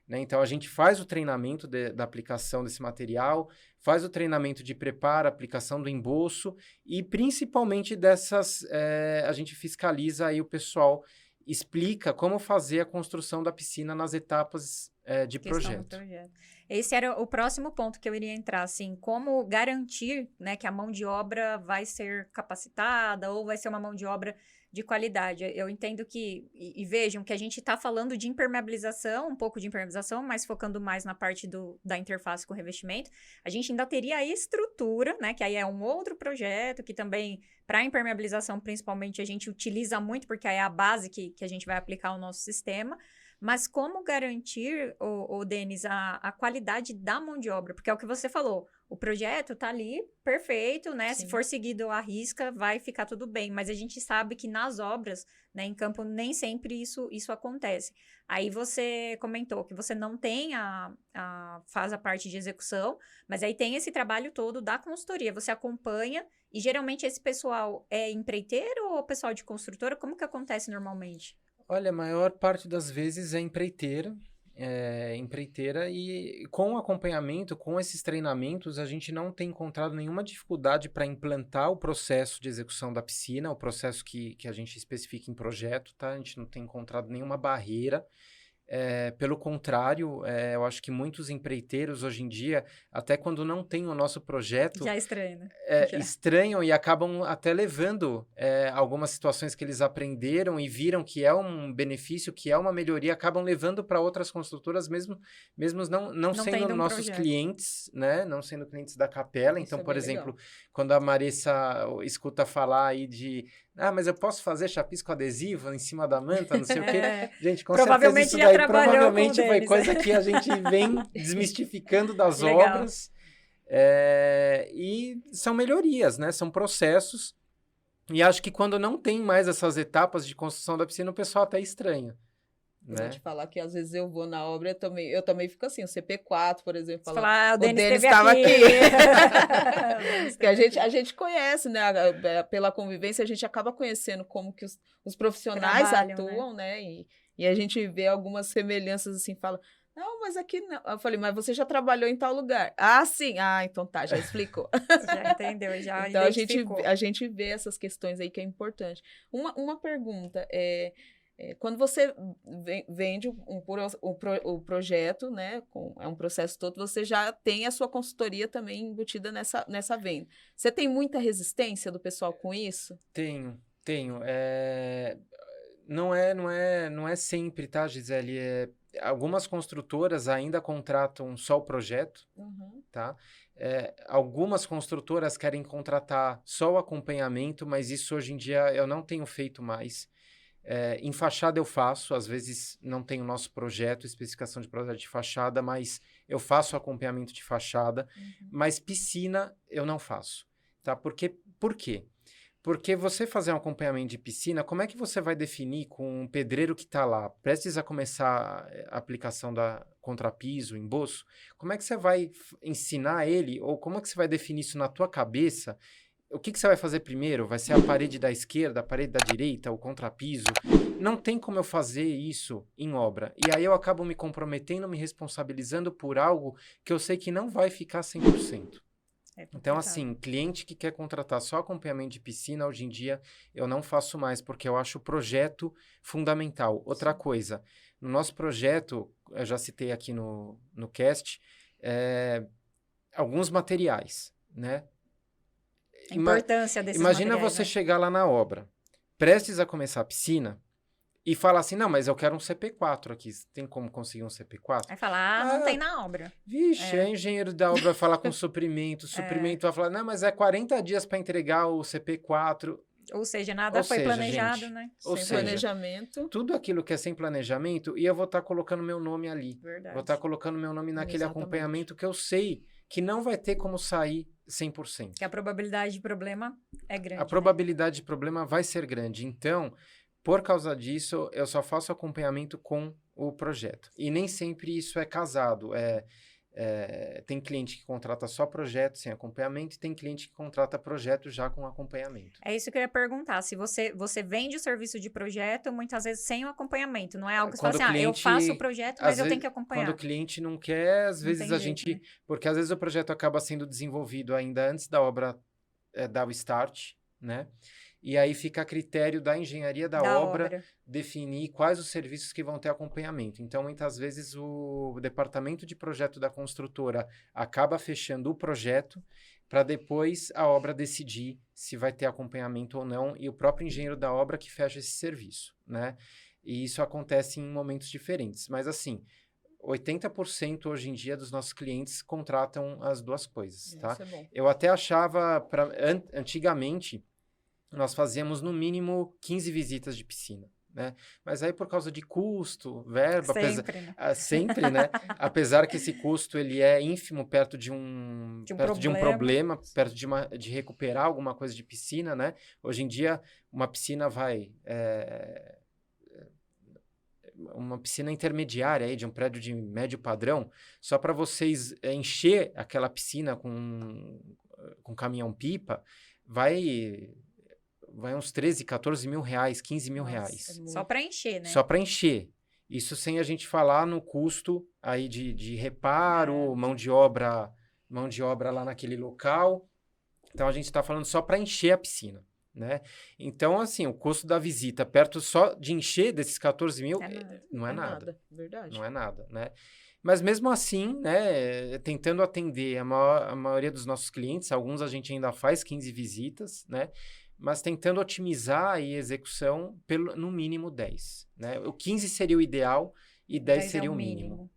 Né? Então, a gente faz o treinamento da aplicação desse material, faz o treinamento de preparo, aplicação do emboço e, principalmente, a gente fiscaliza aí o pessoal, explica como fazer a construção da piscina nas etapas de projeto. Esse era o próximo ponto que eu iria entrar, assim, como garantir, né, que a mão de obra vai ser capacitada ou vai ser uma mão de obra de qualidade. Eu entendo que, e vejam, que a gente está falando de impermeabilização, um pouco de impermeabilização, mas focando mais na parte da interface com o revestimento. A gente ainda teria a estrutura, né, que aí é um outro projeto, que também, para impermeabilização, principalmente, a gente utiliza muito, porque aí é a base que a gente vai aplicar ao nosso sistema. Mas como garantir, Denis, a qualidade da mão de obra? Porque é o que você falou, o projeto está ali perfeito, né? Sim. Se for seguido à risca, vai ficar tudo bem. Mas a gente sabe que nas obras, né, em campo, nem sempre isso acontece. Aí você comentou que você não tem faz a parte de execução, mas aí tem esse trabalho todo da consultoria. Você acompanha e geralmente esse pessoal é empreiteiro ou pessoal de construtora? Como que acontece normalmente? Olha, a maior parte das vezes é empreiteira e com o acompanhamento, com esses treinamentos, a gente não tem encontrado nenhuma dificuldade para implantar o processo de execução da piscina, o processo que a gente especifica em projeto, tá? A gente não tem encontrado nenhuma barreira. Pelo contrário, eu acho que muitos empreiteiros hoje em dia, até quando não tem o nosso projeto... Já estranham, né? Estranham e acabam até levando algumas situações que eles aprenderam e viram que é um benefício, que é uma melhoria, acabam levando para outras construtoras, mesmo não sendo nossos clientes, né? Não sendo clientes da Capela. Isso então, por exemplo, legal. Quando a Marissa escuta falar aí de... mas eu posso fazer chapisco adesivo em cima da manta, não sei o quê. Gente, com certeza isso daí provavelmente foi coisa que a gente vem desmistificando das obras. E são melhorias, né? São processos. E acho que quando não tem mais essas etapas de construção da piscina, o pessoal até estranha. Né? Vou te falar que às vezes eu vou na obra, eu também fico assim, o CP4, por exemplo, o Denis estava aqui. Que a gente conhece, né? Pela convivência, a gente acaba conhecendo como que os profissionais atuam, né? E a gente vê algumas semelhanças assim, fala, não, mas aqui não. Eu falei, mas você já trabalhou em tal lugar? Ah, sim. Ah, então tá, já explicou. Já entendeu, já então a gente vê essas questões aí que é importante. Uma pergunta, quando você vende o projeto, né, é um processo todo, você já tem a sua consultoria também embutida nessa venda. Você tem muita resistência do pessoal com isso? Tenho. Não é sempre, tá, Gisele? Algumas construtoras ainda contratam só o projeto, tá? Algumas construtoras querem contratar só o acompanhamento, mas isso hoje em dia eu não tenho feito mais. Em fachada eu faço, às vezes não tem o nosso projeto, especificação de projeto de fachada, mas eu faço acompanhamento de fachada, mas piscina eu não faço, tá? Por quê? Porque você fazer um acompanhamento de piscina, como é que você vai definir com um pedreiro que está lá, prestes a começar a aplicação da contrapiso, emboço, como é que você vai ensinar ele, ou como é que você vai definir isso na tua cabeça? O que você vai fazer primeiro? Vai ser a parede da esquerda, a parede da direita, o contrapiso? Não tem como eu fazer isso em obra. E aí eu acabo me comprometendo, me responsabilizando por algo que eu sei que não vai ficar 100%. Então, assim, cliente que quer contratar só acompanhamento de piscina, hoje em dia, eu não faço mais, porque eu acho o projeto fundamental. Outra coisa, no nosso projeto, eu já citei aqui no cast, alguns materiais, né? A importância desses Imagina materiais, você né? chegar lá na obra, prestes a começar a piscina, e falar assim, não, mas eu quero um CP4 aqui. Tem como conseguir um CP4? Vai falar, não tem na obra. Vixe, é engenheiro da obra vai falar com suprimento. Suprimento vai falar, não, mas é 40 dias para entregar o CP4. Ou seja, nada foi planejado, gente, né? Ou sem seja, planejamento. Tudo aquilo que é sem planejamento, e eu vou estar colocando meu nome ali. Verdade. Vou estar colocando meu nome naquele acompanhamento que eu sei que não vai ter como sair 100%. Que a probabilidade de problema é grande. A probabilidade de problema vai ser grande. Então, por causa disso, eu só faço acompanhamento com o projeto. E nem sempre isso é casado. Tem cliente que contrata só projeto sem acompanhamento e tem cliente que contrata projeto já com acompanhamento. É isso que eu ia perguntar. Se você vende o serviço de projeto, muitas vezes sem o acompanhamento. Não é algo que você fala assim, eu faço o projeto, mas eu tenho que acompanhar. Quando o cliente não quer, às vezes a gente... Né? Porque às vezes o projeto acaba sendo desenvolvido ainda antes da obra dar o start, né? E aí fica a critério da engenharia da obra definir quais os serviços que vão ter acompanhamento. Então, muitas vezes, o departamento de projeto da construtora acaba fechando o projeto para depois a obra decidir se vai ter acompanhamento ou não, e o próprio engenheiro da obra que fecha esse serviço, né? E isso acontece em momentos diferentes. Mas, assim, 80% hoje em dia dos nossos clientes contratam as duas coisas, tá? Isso é bom. Eu até achava, antigamente... nós fazíamos no mínimo 15 visitas de piscina, né? Mas aí por causa de custo, verba... Sempre, né? Apesar que esse custo ele é ínfimo perto de um problema, perto de recuperar alguma coisa de piscina, né? Hoje em dia, uma piscina uma piscina intermediária aí, de um prédio de médio padrão, só para vocês encher aquela piscina com caminhão-pipa, vai uns 13, 14 mil reais, 15 mil reais. Só para encher, né? Só para encher. Isso sem a gente falar no custo aí de reparo, mão de obra lá naquele local. Então, a gente está falando só para encher a piscina, né? Então, assim, o custo da visita perto só de encher desses 14 mil não é nada. Verdade. Não é nada, né? Mas mesmo assim, né, tentando atender a maioria dos nossos clientes, alguns a gente ainda faz 15 visitas, né? Mas tentando otimizar a execução no mínimo 10, né? O 15 seria o ideal e 10 seria o mínimo.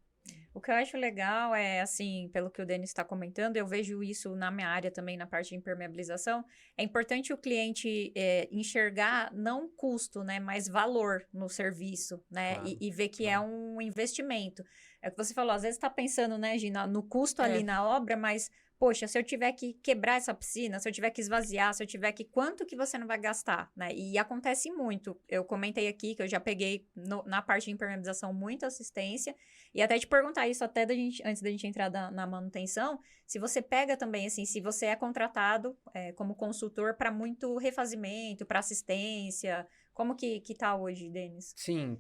O que eu acho legal é, assim, pelo que o Denis está comentando, eu vejo isso na minha área também, na parte de impermeabilização, é importante o cliente enxergar não custo, né, mas valor no serviço, né, claro, e ver que é um investimento. É o que você falou, às vezes está pensando, né, Gina, no custo ali na obra, mas... poxa, se eu tiver que quebrar essa piscina, se eu tiver que esvaziar, se eu tiver que... quanto que você não vai gastar, né? E acontece muito. Eu comentei aqui que eu já peguei na parte de impermeabilização muita assistência. E até te perguntar isso até antes da gente entrar na manutenção, se você pega também, assim, se você é contratado como consultor para muito refazimento, para assistência... Como que tá hoje, Denis? Sim,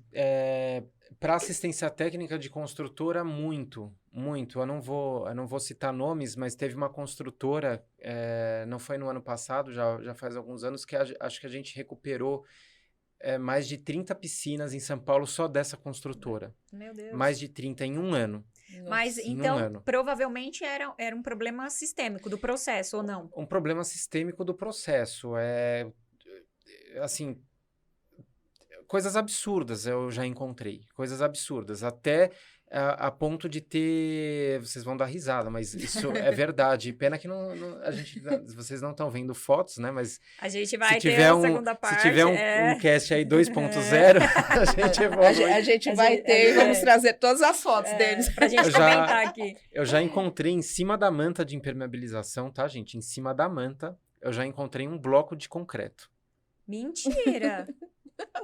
para assistência técnica de construtora, muito. Eu não vou citar nomes, mas teve uma construtora, não foi no ano passado, já faz alguns anos, que acho que a gente recuperou mais de 30 piscinas em São Paulo só dessa construtora. Meu Deus. Mais de 30 em um ano. Mas, então, provavelmente era um problema sistêmico do processo, ou não? Um problema sistêmico do processo. Assim... coisas absurdas eu já encontrei. Coisas absurdas. Até a ponto de ter... Vocês vão dar risada, mas isso é verdade. Pena que vocês não estão vendo fotos, né? Mas a gente vai ter a segunda parte. Se tiver um cast aí 2.0, a gente evolui. A gente vai ter e vamos trazer todas as fotos deles. Pra gente comentar aqui. Eu já encontrei em cima da manta de impermeabilização, tá, gente? Em cima da manta, eu já encontrei um bloco de concreto. Mentira!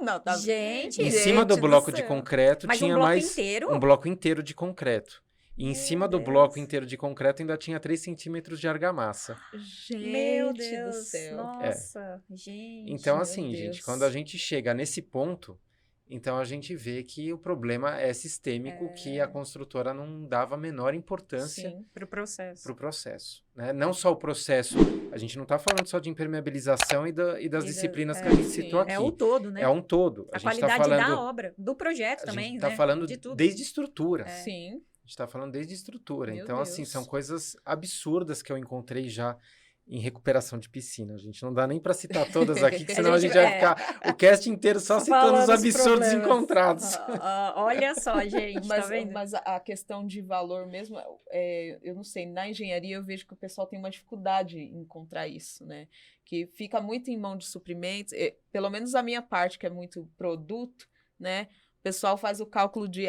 Não, tá... Gente, em cima do bloco de concreto mas tinha um bloco mais inteiro? um bloco inteiro de concreto. E em cima do bloco inteiro de concreto ainda tinha 3 centímetros de argamassa. Gente meu Deus do céu. Nossa, gente. Então, assim, gente, quando a gente chega nesse ponto, então a gente vê que o problema é sistêmico, que a construtora não dava a menor importância para o processo. Né? Não só o processo, a gente não está falando só de impermeabilização e das disciplinas que a gente citou aqui. É o todo, né? É um todo. A qualidade da obra, do projeto também, A gente está falando de tudo. Desde estrutura. Sim. A gente está falando desde estrutura. Meu então, Deus. assim, são coisas absurdas que eu encontrei já em recuperação de piscina. A gente não dá nem para citar todas aqui, senão a gente vai ficar o cast inteiro só citando os absurdos encontrados. Olha só, gente, tá vendo? Mas a questão de valor mesmo, eu não sei, na engenharia eu vejo que o pessoal tem uma dificuldade em encontrar isso, né? Que fica muito em mão de suprimentos, pelo menos a minha parte, que é muito produto, né? O pessoal faz o cálculo de,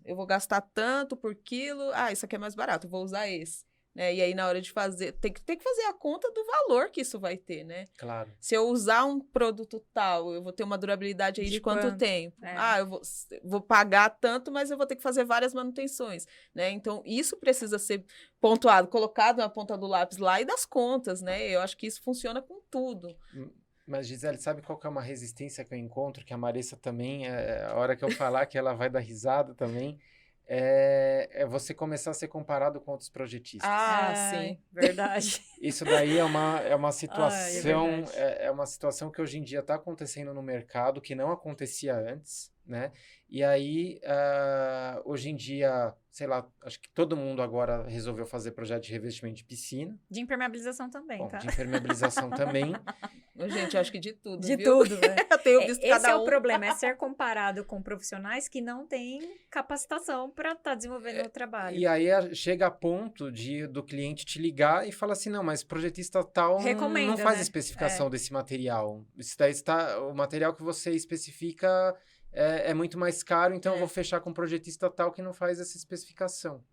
eu vou gastar tanto por quilo, isso aqui é mais barato, eu vou usar esse. Né? E aí, na hora de fazer, tem que fazer a conta do valor que isso vai ter, né? Claro. Se eu usar um produto tal, eu vou ter uma durabilidade aí de quanto tempo? Eu vou pagar tanto, mas eu vou ter que fazer várias manutenções, né? Então, isso precisa ser pontuado, colocado na ponta do lápis lá e das contas, né? Eu acho que isso funciona com tudo. Mas, Gisele, sabe qual que é uma resistência que eu encontro? Que a Marissa também, a hora que eu falar que ela vai dar risada também... É você começar a ser comparado com outros projetistas. Sim. Verdade. Isso daí é uma situação, é uma situação que hoje em dia está acontecendo no mercado, que não acontecia antes, né? E aí, hoje em dia, sei lá, acho que todo mundo agora resolveu fazer projeto de revestimento de piscina. De impermeabilização também, Bom, tá? de impermeabilização também. Gente, acho que de tudo, De viu? tudo, né? Eu tenho visto Esse cada é o problema, é ser comparado com profissionais que não têm capacitação para estar desenvolvendo o trabalho. E aí chega a ponto do cliente te ligar e falar assim, não, mas projetista tal não faz especificação desse material. Isso daí o material que você especifica é muito mais caro, então eu vou fechar com um projetista tal que não faz essa especificação.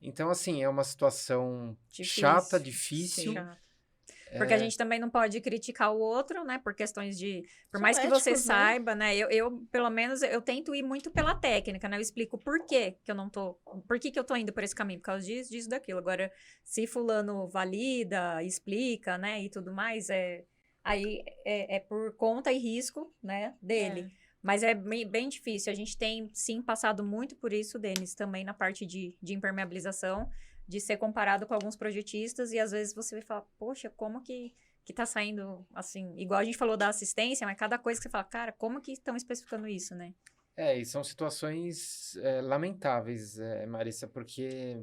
Então, assim, é uma situação chata, difícil. Porque a gente também não pode criticar o outro, né? Por questões de... Por mais que você saiba, né? Eu, pelo menos, eu tento ir muito pela técnica, né? Eu explico por que eu não tô... Por que eu tô indo por esse caminho? Por causa disso, daquilo. Agora, se fulano valida, explica, né? E tudo mais, aí é por conta e risco, né? Dele. Mas é bem difícil. A gente tem, sim, passado muito por isso, Denis, também na parte de impermeabilização, de ser comparado com alguns projetistas, e às vezes você vai falar, poxa, como que tá saindo, assim, igual a gente falou da assistência, mas cada coisa que você fala, cara, como que estão especificando isso, né? E são situações lamentáveis, Marissa, porque,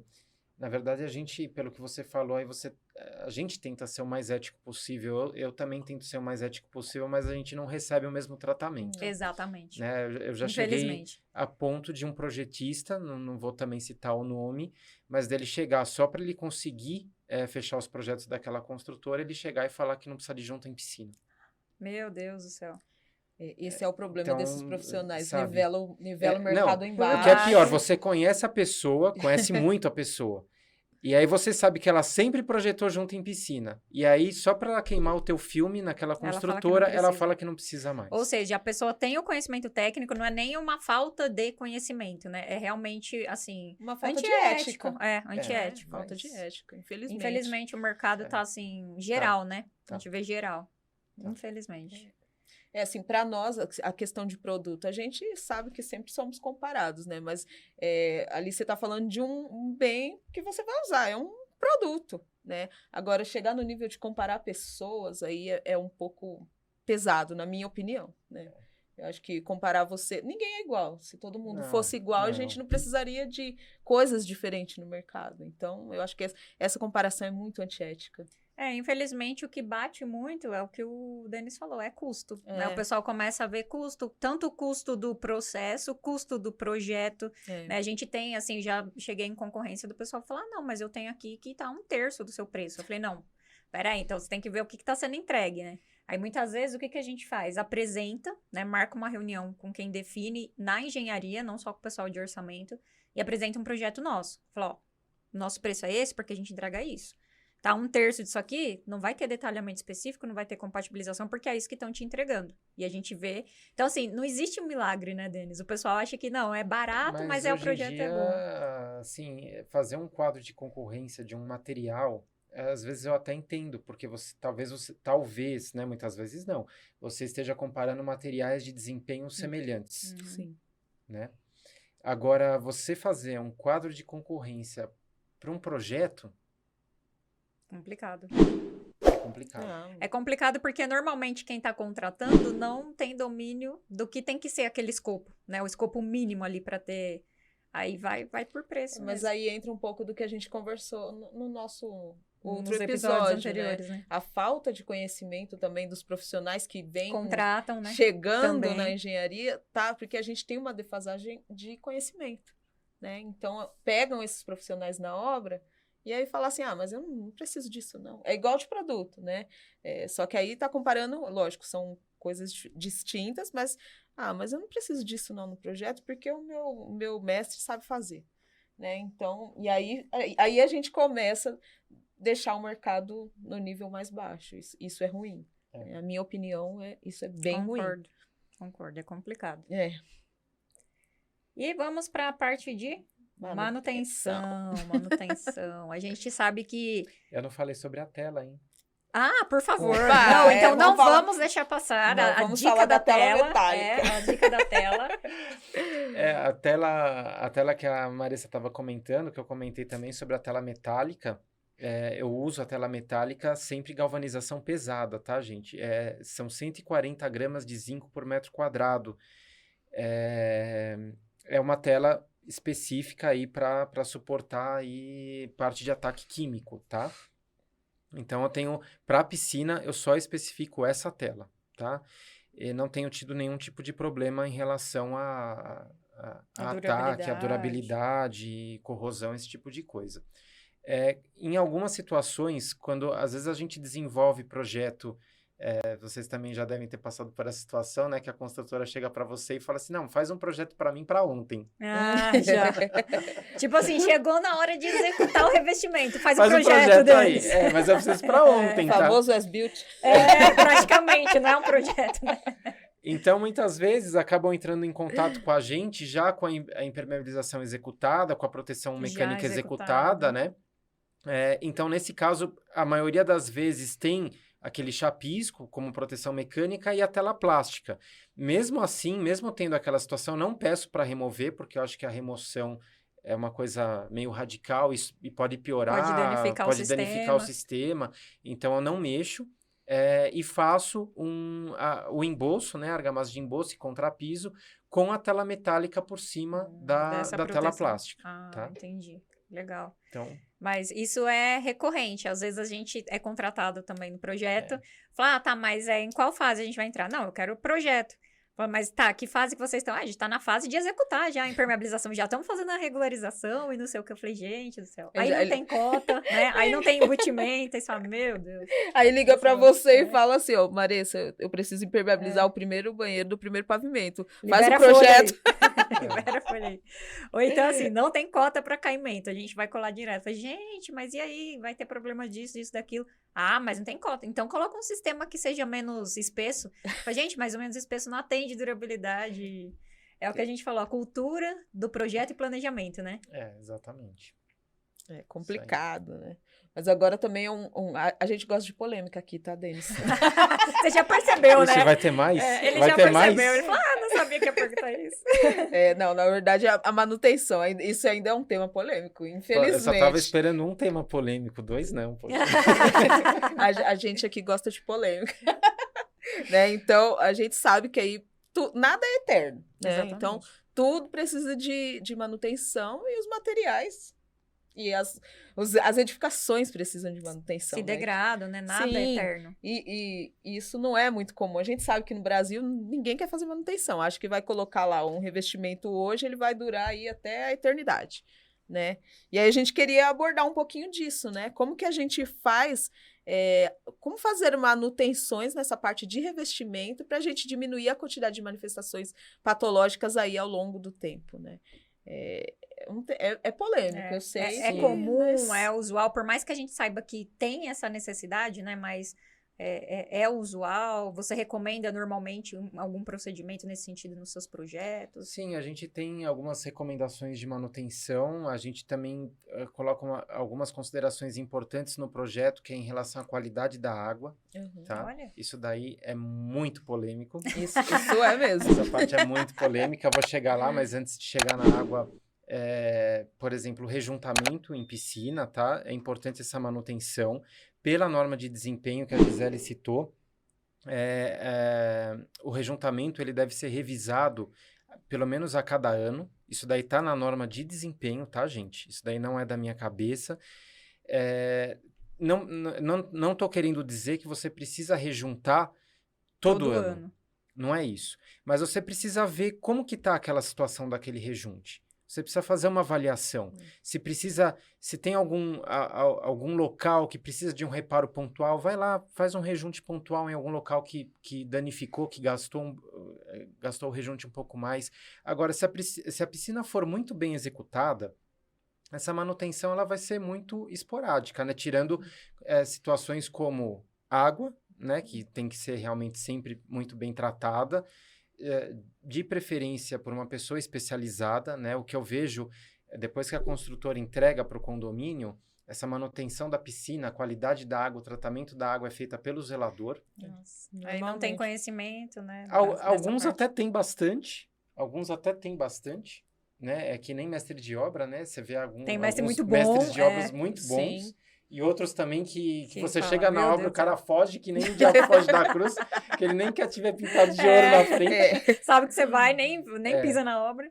na verdade, a gente, pelo que você falou, a gente tenta ser o mais ético possível, eu também tento ser o mais ético possível, mas a gente não recebe o mesmo tratamento. Exatamente. Né? Eu já cheguei a ponto de um projetista, não vou também citar o nome, mas dele chegar só para ele conseguir fechar os projetos daquela construtora, ele chegar e falar que não precisa de junta em piscina. Meu Deus do céu. Esse é o problema desses profissionais, nivela o não, mercado embaixo. O que é pior, você conhece a pessoa, conhece muito a pessoa, e aí você sabe que ela sempre projetou junto em piscina. E aí, só para ela queimar o teu filme naquela construtora, ela fala que não precisa mais. Ou seja, a pessoa tem o conhecimento técnico, não é nem uma falta de conhecimento, né? É realmente, assim... Uma falta de ética. Antiético. Falta de ética, infelizmente. Infelizmente, o mercado tá, assim, geral, né? A gente vê geral. Infelizmente. Assim, para nós, a questão de produto, a gente sabe que sempre somos comparados, né? Mas ali você está falando de um bem que você vai usar, é um produto, né? Agora, chegar no nível de comparar pessoas, aí é um pouco pesado, na minha opinião, né? Eu acho que comparar você... Ninguém é igual. Se todo mundo fosse igual, a gente não precisaria de coisas diferentes no mercado. Então, eu acho que essa comparação é muito antiética. Infelizmente, o que bate muito é o que o Denis falou, é custo. Né? O pessoal começa a ver custo, tanto o custo do processo, o custo do projeto. Né? A gente tem, assim, já cheguei em concorrência do pessoal falar, não, mas eu tenho aqui que tá 1/3 do seu preço. Eu falei, não, peraí, então você tem que ver o que tá sendo entregue, né? Aí, muitas vezes, o que a gente faz? Apresenta, né? Marca uma reunião com quem define na engenharia, não só com o pessoal de orçamento, e apresenta um projeto nosso. Fala, ó, nosso preço é esse porque a gente entrega isso. Tá 1/3 disso aqui, não vai ter detalhamento específico, não vai ter compatibilização, porque é isso que estão te entregando. E a gente vê... Então, assim, não existe um milagre, né, Denis? O pessoal acha que não, é barato, mas o projeto é bom. Assim, fazer um quadro de concorrência de um material, às vezes eu até entendo, porque talvez, né, muitas vezes não, você esteja comparando materiais de desempenho semelhantes. Sim. Né? Agora, você fazer um quadro de concorrência para um projeto... Complicado. É complicado. É complicado porque normalmente quem está contratando não tem domínio do que tem que ser aquele escopo, né? O escopo mínimo ali para ter... Aí vai por preço Mas mesmo. aí entra um pouco do que a gente conversou no nosso outro Nos episódios anteriores, né? né? A falta de conhecimento também dos profissionais que vêm contratam, né? Chegando também. Na engenharia, tá? Porque a gente tem uma defasagem de conhecimento, né? Então, pegam esses profissionais na obra e aí falam assim, mas eu não preciso disso, não. É igual de produto, né? Só que aí tá comparando, lógico, são coisas distintas, mas eu não preciso disso não no projeto, porque o meu mestre sabe fazer, né? Então, e aí a gente começa a deixar o mercado no nível mais baixo. Isso é ruim. A minha opinião isso é bem ruim. Concordo, é complicado. E vamos para a parte de manutenção. A gente sabe que... Eu não falei sobre a tela, hein? Por favor. Opa, então não vamos deixar passar a dica da tela. A dica da tela. A tela que a Marissa estava comentando, que eu comentei também sobre a tela metálica. Eu uso a tela metálica sempre galvanização pesada, tá, gente? São 140 gramas de zinco por metro quadrado. É uma tela específica aí para suportar aí parte de ataque químico, tá? Então, eu tenho, para piscina, eu só especifico essa tela, tá? E não tenho tido nenhum tipo de problema em relação a ataque, a durabilidade, corrosão, esse tipo de coisa. Em algumas situações, quando às vezes a gente desenvolve projeto, vocês também já devem ter passado por essa situação, né? Que a construtora chega para você e fala assim, não, faz um projeto para mim para ontem. Já. Tipo assim, chegou na hora de executar o revestimento, faz o projeto aí. Mas eu preciso para ontem, tá? Famoso as-built. Praticamente, não é um projeto, né? Então, muitas vezes, acabam entrando em contato com a gente já com a impermeabilização executada, com a proteção mecânica executada, né? Então, nesse caso, a maioria das vezes tem aquele chapisco como proteção mecânica e a tela plástica. Mesmo assim, mesmo tendo aquela situação, não peço para remover, porque eu acho que a remoção é uma coisa meio radical e pode piorar, pode danificar o sistema. Então, eu não mexo. E faço o embolso, né, argamassa de embolso e contrapiso com a tela metálica por cima da tela plástica. Tá? Entendi. Legal. Então... Mas isso é recorrente. Às vezes a gente é contratado também no projeto. Fala, mas em qual fase a gente vai entrar? Não, eu quero o projeto. Fala, mas que fase que vocês estão? A gente tá na fase de executar já a impermeabilização. Já estamos fazendo a regularização e não sei o que. Eu falei, gente do céu. Aí não tem cota, né? Aí não tem embutimento. Aí você fala, meu Deus. Aí liga pra você e fala assim, Marissa, eu preciso impermeabilizar o primeiro banheiro do primeiro pavimento. Faz o projeto. Libera a folha aí. Ou então, assim, não tem cota para caimento. A gente vai colar direto. Falei, gente, mas e aí? Vai ter problema disso, daquilo. Mas não tem cota. Então, coloca um sistema que seja menos espesso. Falei, gente, mais ou menos espesso não atende durabilidade. É o que a gente falou, a cultura do projeto e planejamento, né? Exatamente. É complicado, né? Mas agora também a gente gosta de polêmica aqui, tá, Denis? Você já percebeu, né? Vai ter mais? Ele vai já ter percebeu. Mais? Ele falou, não sabia que ia perguntar isso. Não, na verdade, a manutenção, isso ainda é um tema polêmico, infelizmente. Eu só tava esperando um tema polêmico, 2 não. A gente aqui gosta de polêmica. Né? Então, a gente sabe que aí nada é eterno. Né? Então, tudo precisa de manutenção e os materiais E as edificações precisam de manutenção. Se degradam, né? Nada é eterno. E isso não é muito comum. A gente sabe que no Brasil ninguém quer fazer manutenção. Acho que vai colocar lá um revestimento hoje, ele vai durar aí até a eternidade, né? E aí a gente queria abordar um pouquinho disso, né? Como que a gente faz... como fazer manutenções nessa parte de revestimento para a gente diminuir a quantidade de manifestações patológicas aí ao longo do tempo, né? É polêmico, eu sei. É comum, é usual, por mais que a gente saiba que tem essa necessidade, né? Mas é usual. Você recomenda normalmente algum procedimento nesse sentido nos seus projetos? Sim, a gente tem algumas recomendações de manutenção. A gente também coloca algumas considerações importantes no projeto, que é em relação à qualidade da água. Tá? Olha. Isso daí é muito polêmico. Isso é mesmo. Essa parte é muito polêmica. Eu vou chegar lá, mas antes de chegar na água... por exemplo, rejuntamento em piscina, tá? É importante essa manutenção. Pela norma de desempenho que a Gisele citou, o rejuntamento ele deve ser revisado pelo menos a cada ano. Isso daí tá na norma de desempenho, tá, gente? Isso daí não é da minha cabeça. Não tô querendo dizer que você precisa rejuntar todo ano. Não é isso. Mas você precisa ver como que tá aquela situação daquele rejunte. Você precisa fazer uma avaliação. Se tem algum local que precisa de um reparo pontual, vai lá, faz um rejunte pontual em algum local que danificou, que gastou o rejunte um pouco mais. Agora, se a piscina for muito bem executada, essa manutenção ela vai ser muito esporádica, né? Tirando situações como água, né? Que tem que ser realmente sempre muito bem tratada, de preferência por uma pessoa especializada, né? O que eu vejo, depois que a construtora entrega para o condomínio, essa manutenção da piscina, a qualidade da água, o tratamento da água é feita pelo zelador. Nossa, aí não tem conhecimento, né? Alguns até têm bastante, né? É que nem mestre de obra, né? Você vê tem mestres de obras muito bons. Sim. E outros também que você fala, chega na obra, Deus o cara foge, que nem o diabo foge da cruz, que ele nem quer tiver pintado de ouro na frente. Sabe que você vai, nem pisa na obra.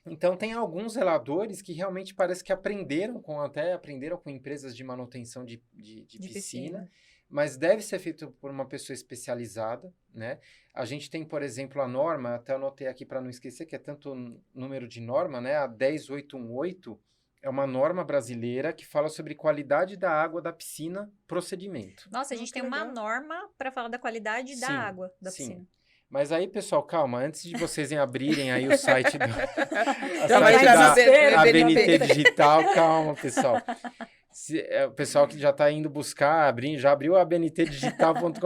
Então, tem alguns zeladores que realmente parece que aprenderam com empresas de manutenção de piscina, mas deve ser feito por uma pessoa especializada, né? A gente tem, por exemplo, a norma, até anotei aqui para não esquecer, que é tanto número de norma, né? A 10818, é uma norma brasileira que fala sobre qualidade da água da piscina, procedimento. Nossa, a gente tem uma norma para falar da qualidade da água da piscina. Mas aí, pessoal, calma, antes de vocês abrirem aí o site da ABNT Digital, calma, pessoal. O pessoal que já está indo buscar, já abriu a abntdigital.com.br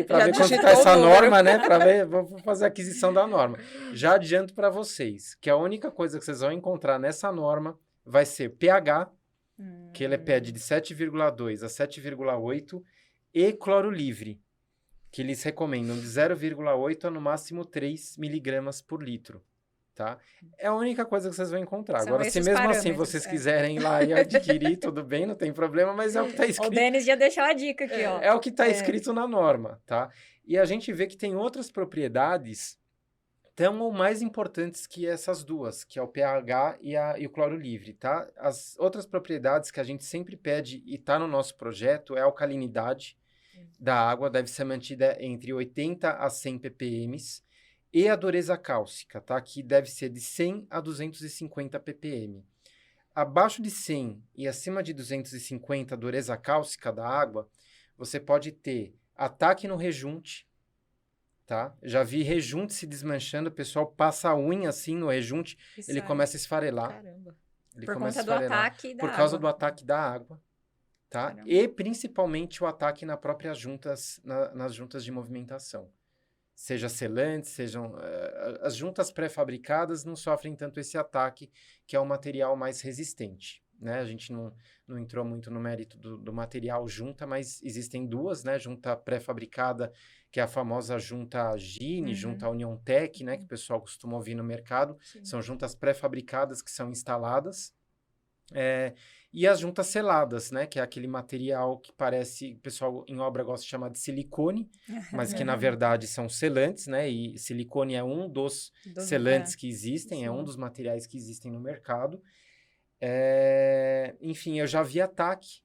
para ver quanto está essa norma, né? Para ver, vou fazer a aquisição da norma. Já adianto para vocês que a única coisa que vocês vão encontrar nessa norma vai ser pH, que ele pede de 7,2 a 7,8, e cloro livre, que eles recomendam de 0,8 a no máximo 3 miligramas por litro, tá? É a única coisa que vocês vão encontrar. São agora, se mesmo assim vocês quiserem ir lá e adquirir, tudo bem, não tem problema, mas é o que está escrito. O Denis já deixou a dica aqui, ó. É o que está escrito na norma, tá? E a gente vê que tem outras propriedades tão ou mais importantes que essas duas, que é o pH e o cloro livre, tá? As outras propriedades que a gente sempre pede e está no nosso projeto é a alcalinidade da água, deve ser mantida entre 80 a 100 ppm, e a dureza cálcica, tá? Que deve ser de 100 a 250 ppm. Abaixo de 100 e acima de 250 dureza cálcica da água, você pode ter ataque no rejunte, tá? Já vi rejunte se desmanchando, o pessoal passa a unha assim no rejunte, ele começa a esfarelar. Caramba. Por conta do ataque da água. Por causa do ataque da água, tá? Caramba. E principalmente o ataque nas próprias juntas, nas juntas de movimentação. Seja selantes, sejam... as juntas pré-fabricadas não sofrem tanto esse ataque, que é um material mais resistente, né? A gente não entrou muito no mérito do material junta, mas existem duas, né? Junta pré-fabricada, que é a famosa junta Gine, junta Union Tech, né? Que o pessoal costuma ouvir no mercado. Sim. São juntas pré-fabricadas que são instaladas. E as juntas seladas, né? Que é aquele material que parece... O pessoal em obra gosta de chamar de silicone, mas que na verdade são selantes, né? E silicone é um dos selantes que existem, é um dos materiais que existem no mercado. Enfim, eu já vi ataque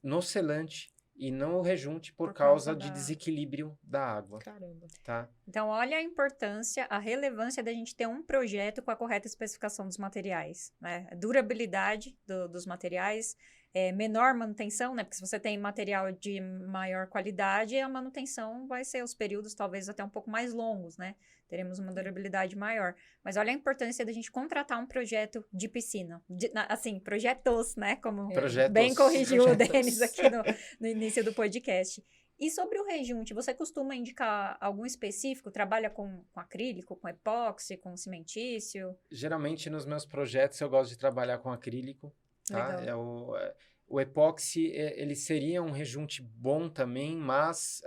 no selante e não o rejunte por causa de desequilíbrio da água. Caramba. Tá? Então, olha a importância, a relevância da gente ter um projeto com a correta especificação dos materiais, né? A durabilidade dos materiais, menor manutenção, né? Porque se você tem material de maior qualidade, a manutenção vai ser os períodos talvez até um pouco mais longos, né? Teremos uma durabilidade maior. Mas olha a importância da gente contratar um projeto de piscina. Assim, projetos, né? Como bem corrigiu o Denis aqui no início do podcast. E sobre o rejunte, você costuma indicar algum específico? Trabalha com acrílico, com epóxi, com cimentício? Geralmente, nos meus projetos, eu gosto de trabalhar com acrílico. Tá? O epóxi, ele seria um rejunte bom também, mas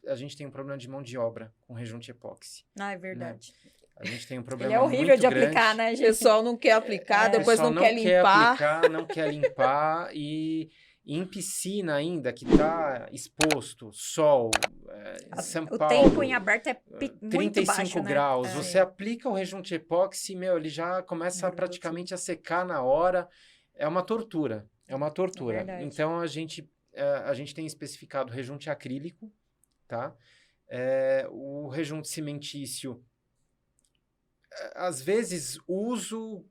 a gente tem um problema de mão de obra com rejunte epóxi. Ah, é verdade. Né? A gente tem um problema Ele é horrível muito de grande. aplicar, né, gente? O pessoal não quer aplicar, depois não quer limpar. Não quer limpar e em piscina ainda, que está exposto, sol, São Paulo... O tempo em aberto é muito 35 baixo, graus. Né? Você aplica o rejunte epóxi, ele já começa praticamente a secar na hora. É uma tortura. É uma tortura. Então, a gente tem especificado rejunte acrílico, tá? O rejunte cimentício, às vezes uso...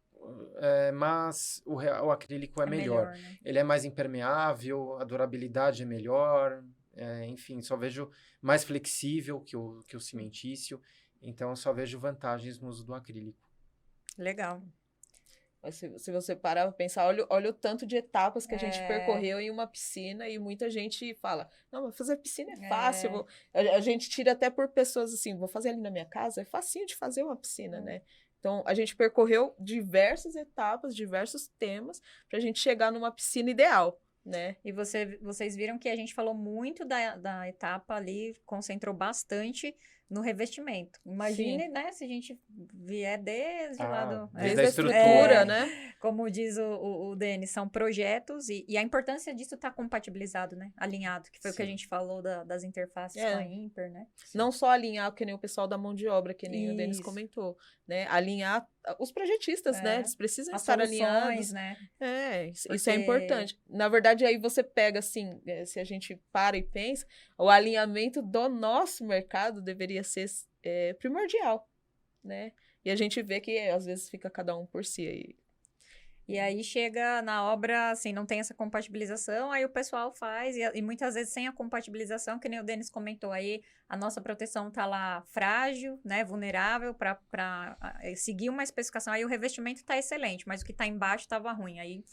mas o acrílico é melhor. Né? Ele é mais impermeável, a durabilidade é melhor, enfim, só vejo mais flexível que o cimentício, então eu só vejo vantagens no uso do acrílico. Legal. Mas se você parar para pensar, olha o tanto de etapas que a gente percorreu em uma piscina e muita gente fala, não, mas fazer piscina é fácil. A gente tira até por pessoas assim, vou fazer ali na minha casa, é facinho de fazer uma piscina, né? Então, a gente percorreu diversas etapas, diversos temas, para a gente chegar numa piscina ideal, né? E vocês viram que a gente falou muito da etapa ali, concentrou bastante no revestimento. Imagine, né, se a gente vier desde desde a estrutura, né? Como diz o Denis, são projetos e a importância disso estar compatibilizado, né? Alinhado, que foi o que a gente falou das interfaces com a Imper, né? Não só alinhar, que nem o pessoal da mão de obra, que nem o Denis comentou, né? Alinhar os projetistas, né? Eles precisam estar alinhados. Né? Isso é importante. Na verdade, aí você pega, assim, se a gente para e pensa, o alinhamento do nosso mercado deveria ser primordial, né? E a gente vê que, às vezes, fica cada um por si aí. E aí chega na obra, assim, não tem essa compatibilização, aí o pessoal faz, e muitas vezes sem a compatibilização, que nem o Denis comentou, aí a nossa proteção tá lá frágil, né, vulnerável para seguir uma especificação, aí o revestimento tá excelente, mas o que tá embaixo tava ruim, aí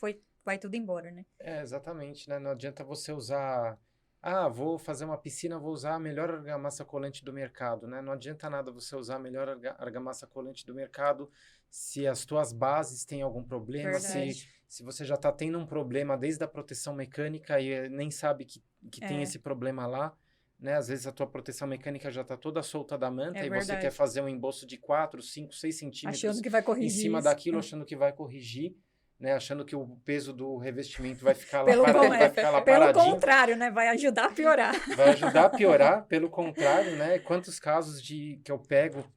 vai tudo embora, né? Exatamente, né? Não adianta você usar... vou fazer uma piscina, vou usar a melhor argamassa colante do mercado, né? Não adianta nada você usar a melhor argamassa colante do mercado se as tuas bases têm algum problema, se você já está tendo um problema desde a proteção mecânica e nem sabe que tem esse problema lá, né? Às vezes a tua proteção mecânica já está toda solta da manta e você quer fazer um embolso de 4, 5, 6 centímetros achando que vai corrigir em cima daquilo, achando que vai corrigir. Né, achando que o peso do revestimento vai ficar lá paradinho. Pelo contrário, né? Vai ajudar a piorar. Vai ajudar a piorar, pelo contrário, né? Quantos casos que eu pego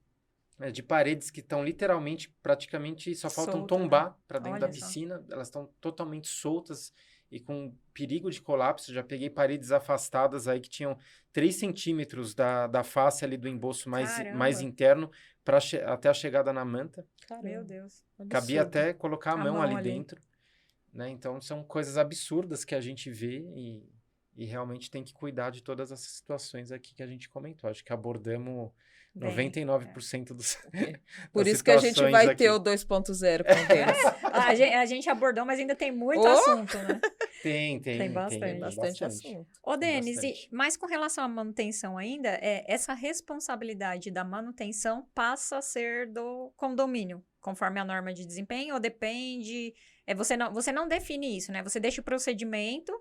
de paredes que estão literalmente, praticamente, só faltam tombar para dentro da piscina. Elas estão totalmente soltas e com perigo de colapso. Já peguei paredes afastadas aí que tinham 3 centímetros da face ali do embolso mais interno até a chegada na manta. Caramba. Meu Deus. Cabia até colocar a mão ali dentro. Né? Então, são coisas absurdas que a gente vê e realmente tem que cuidar de todas essas situações aqui que a gente comentou. Acho que abordamos 99% dos Por isso que a gente vai ter o 2.0 com o Denis. A gente abordou, mas ainda tem muito assunto, né? Tem bastante assunto. Ô, Denis, mas com relação à manutenção ainda, essa responsabilidade da manutenção passa a ser do condomínio, conforme a norma de desempenho, ou depende... Você não define isso, né? Você deixa o procedimento...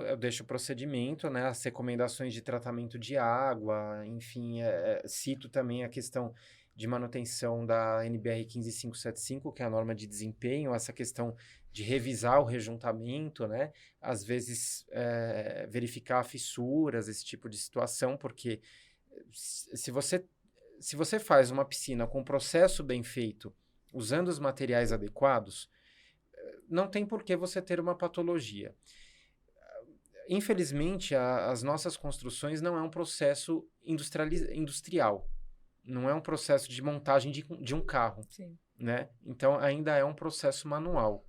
Eu deixo o procedimento, né? As recomendações de tratamento de água, enfim, cito também a questão de manutenção da NBR 15575, que é a norma de desempenho, essa questão de revisar o rejuntamento, né? Às vezes verificar fissuras, esse tipo de situação, porque se você faz uma piscina com um processo bem feito, usando os materiais adequados, não tem por que você ter uma patologia. Infelizmente, as nossas construções não é um processo industrial. Não é um processo de montagem de um carro. Sim. Né? Então, ainda é um processo manual.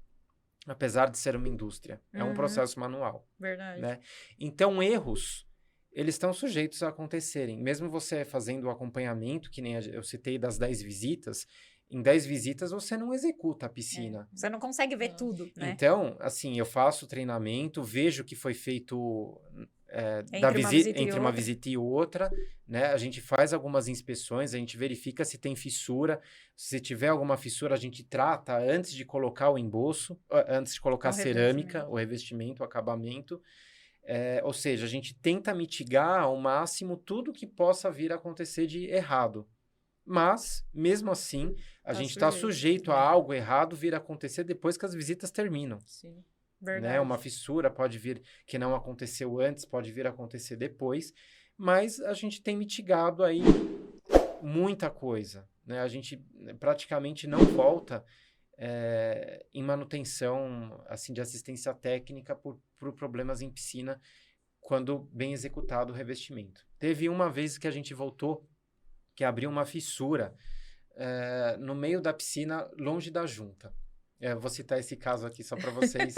Apesar de ser uma indústria. É um processo manual. Verdade. Né? Então, erros, eles estão sujeitos a acontecerem. Mesmo você fazendo o acompanhamento, que nem eu citei das 10 visitas, em 10 visitas você não executa a piscina. Você não consegue ver tudo, né? Então, assim, eu faço o treinamento, vejo o que foi feito entre uma visita e outra, né? A gente faz algumas inspeções, a gente verifica se tem fissura. Se tiver alguma fissura, a gente trata antes de colocar o emboço, antes de colocar a cerâmica, o revestimento, o acabamento. Ou seja, a gente tenta mitigar ao máximo tudo que possa vir a acontecer de errado. Mas, mesmo assim, a gente está sujeito a algo errado vir a acontecer depois que as visitas terminam. Sim, verdade. Né? Uma fissura pode vir que não aconteceu antes, pode vir a acontecer depois. Mas a gente tem mitigado aí muita coisa. Né? A gente praticamente não volta em manutenção assim, de assistência técnica por problemas em piscina quando bem executado o revestimento. Teve uma vez que a gente voltou que abriu uma fissura no meio da piscina, longe da junta. Vou citar esse caso aqui só para vocês.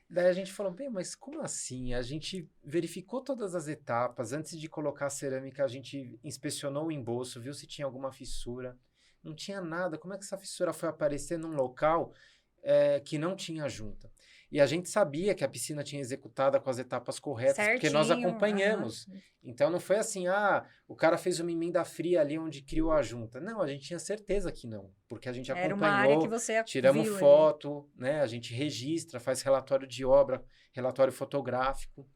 Daí a gente falou, bem, mas como assim? A gente verificou todas as etapas. Antes de colocar a cerâmica, a gente inspecionou o emboço, viu se tinha alguma fissura. Não tinha nada. Como é que essa fissura foi aparecer num local que não tinha junta? E a gente sabia que a piscina tinha executado com as etapas corretas, certinho, porque nós acompanhamos. Então, não foi assim, o cara fez uma emenda fria ali onde criou a junta. Não, a gente tinha certeza que não, porque a gente acompanhou, uma área que você tiramos foto, né? A gente registra, faz relatório de obra, relatório fotográfico.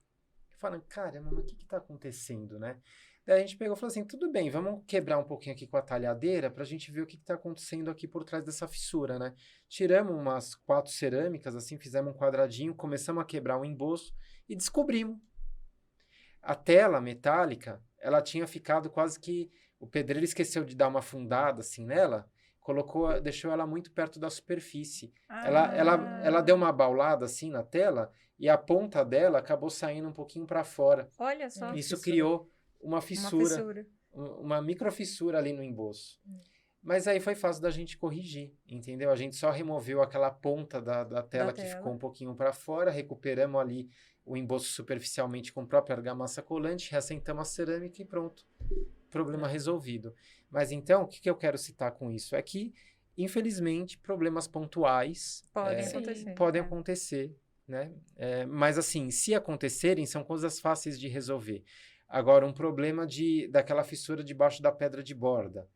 Falando, caramba, mas o que está acontecendo, né? Daí a gente pegou e falou assim, tudo bem, vamos quebrar um pouquinho aqui com a talhadeira para a gente ver o que está acontecendo aqui por trás dessa fissura, né? Tiramos umas 4 cerâmicas, assim, fizemos um quadradinho, começamos a quebrar o emboço e descobrimos. A tela metálica, ela tinha ficado quase que... O pedreiro esqueceu de dar uma afundada, assim, nela, deixou ela muito perto da superfície. Ela deu uma baulada, assim, na tela e a ponta dela acabou saindo um pouquinho para fora. Olha só. Isso criou uma fissura, uma microfissura ali no emboço. Mas aí foi fácil da gente corrigir, entendeu? A gente só removeu aquela ponta da tela que ficou um pouquinho para fora, recuperamos ali o emboço superficialmente com a própria argamassa colante, reassentamos a cerâmica e pronto. Problema resolvido. Mas então, o que eu quero citar com isso? É que, infelizmente, problemas pontuais podem acontecer, né? Mas assim, se acontecerem, são coisas fáceis de resolver. Agora, um problema daquela fissura debaixo da pedra de borda.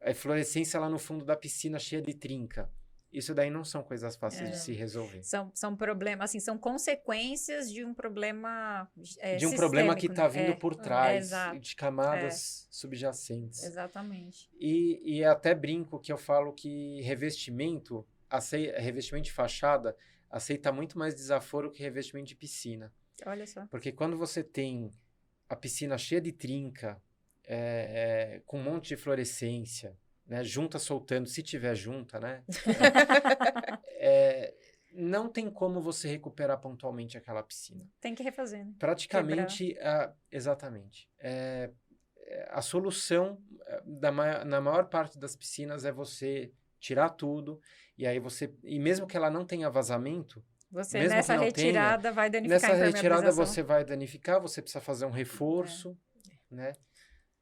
A fluorescência lá no fundo da piscina cheia de trinca. Isso daí não são coisas fáceis de se resolver. São problemas, assim, são consequências de um problema de um problema que está vindo por trás, exato, de camadas subjacentes. Exatamente. E até brinco que eu falo que revestimento de fachada aceita muito mais desaforo que revestimento de piscina. Olha só. Porque quando você tem a piscina cheia de trinca, com um monte de fluorescência, né, junta soltando, se tiver junta, né? Não tem como você recuperar pontualmente aquela piscina. Tem que refazer, né? Praticamente, exatamente. A solução na maior parte das piscinas é você tirar tudo, e mesmo que ela não tenha vazamento, você nessa retirada vai danificar a impermeabilização. Nessa retirada você vai danificar, você precisa fazer um reforço, né?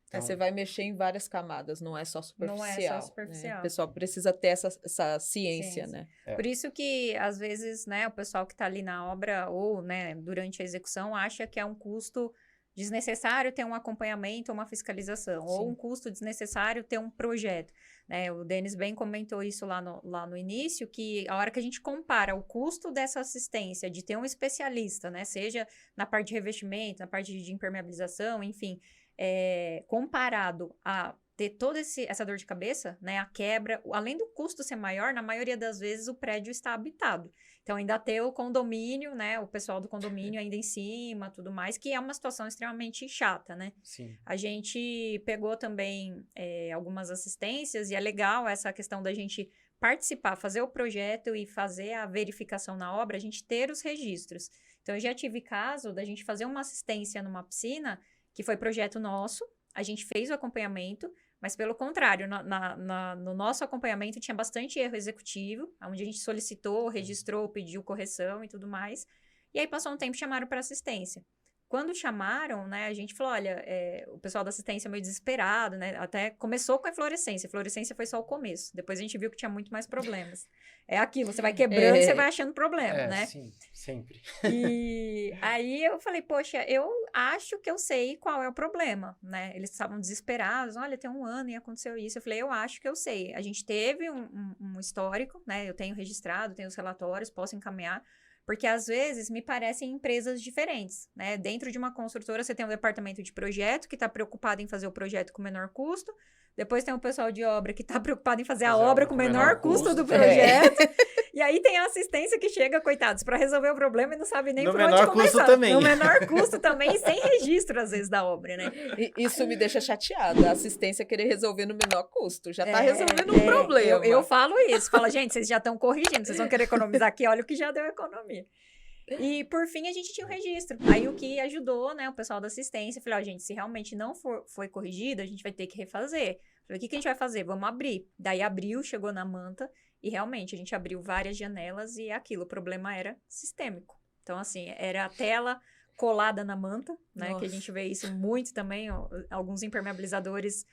Então, você vai mexer em várias camadas, não é só superficial. Não é só superficial. Né? O pessoal precisa ter essa ciência, né? Por isso que, às vezes, né, o pessoal que está ali na obra ou, né, durante a execução acha que é um custo desnecessário ter um acompanhamento ou uma fiscalização, ou um custo desnecessário ter um projeto. Né? O Denis bem comentou isso lá no início, que a hora que a gente compara o custo dessa assistência, de ter um especialista, né, seja na parte de revestimento, na parte de impermeabilização, enfim, comparado a ter toda essa dor de cabeça, né? A quebra, além do custo ser maior, na maioria das vezes o prédio está habitado. Então, ainda ter o condomínio, né? O pessoal do condomínio ainda em cima, tudo mais, que é uma situação extremamente chata, né? Sim. A gente pegou também algumas assistências e é legal essa questão da gente participar, fazer o projeto e fazer a verificação na obra, a gente ter os registros. Então, eu já tive caso da gente fazer uma assistência numa piscina, que foi projeto nosso, a gente fez o acompanhamento, mas pelo contrário, no nosso acompanhamento tinha bastante erro executivo, onde a gente solicitou, registrou, pediu correção e tudo mais. E aí passou um tempo e chamaram para assistência. Quando chamaram, né, a gente falou, olha, o pessoal da assistência meio desesperado, né, até começou com a eflorescência foi só o começo, depois a gente viu que tinha muito mais problemas. É aquilo, você vai quebrando, você vai achando problema, né? Sim, sempre. E aí eu falei, poxa, eu acho que eu sei qual é o problema, né? Eles estavam desesperados, olha, tem 1 ano e aconteceu isso. Eu falei, eu acho que eu sei. A gente teve um histórico, né? Eu tenho registrado, tenho os relatórios, posso encaminhar. Porque, às vezes, me parecem empresas diferentes, né? Dentro de uma construtora, você tem um departamento de projeto que está preocupado em fazer o projeto com menor custo. Depois tem o pessoal de obra que está preocupado em fazer a obra com o menor custo do projeto. E aí tem a assistência que chega, coitados, para resolver o problema e não sabe nem por onde começar. No menor custo também. No menor custo também e sem registro, às vezes, da obra, né? Isso me deixa chateada, a assistência querer resolver no menor custo. Já está resolvendo um problema. Eu falo isso. Falo, gente, vocês já estão corrigindo, vocês vão querer economizar aqui, olha o que já deu economia. E, por fim, a gente tinha um registro. Aí, o que ajudou, né, o pessoal da assistência, falei, ó, gente, se realmente não foi corrigido, a gente vai ter que refazer. Falei, o que a gente vai fazer? Vamos abrir. Daí, abriu, chegou na manta, e realmente, a gente abriu várias janelas, e aquilo, o problema era sistêmico. Então, assim, era a tela colada na manta, né, Nossa. Que a gente vê isso muito também, ó, alguns impermeabilizadores,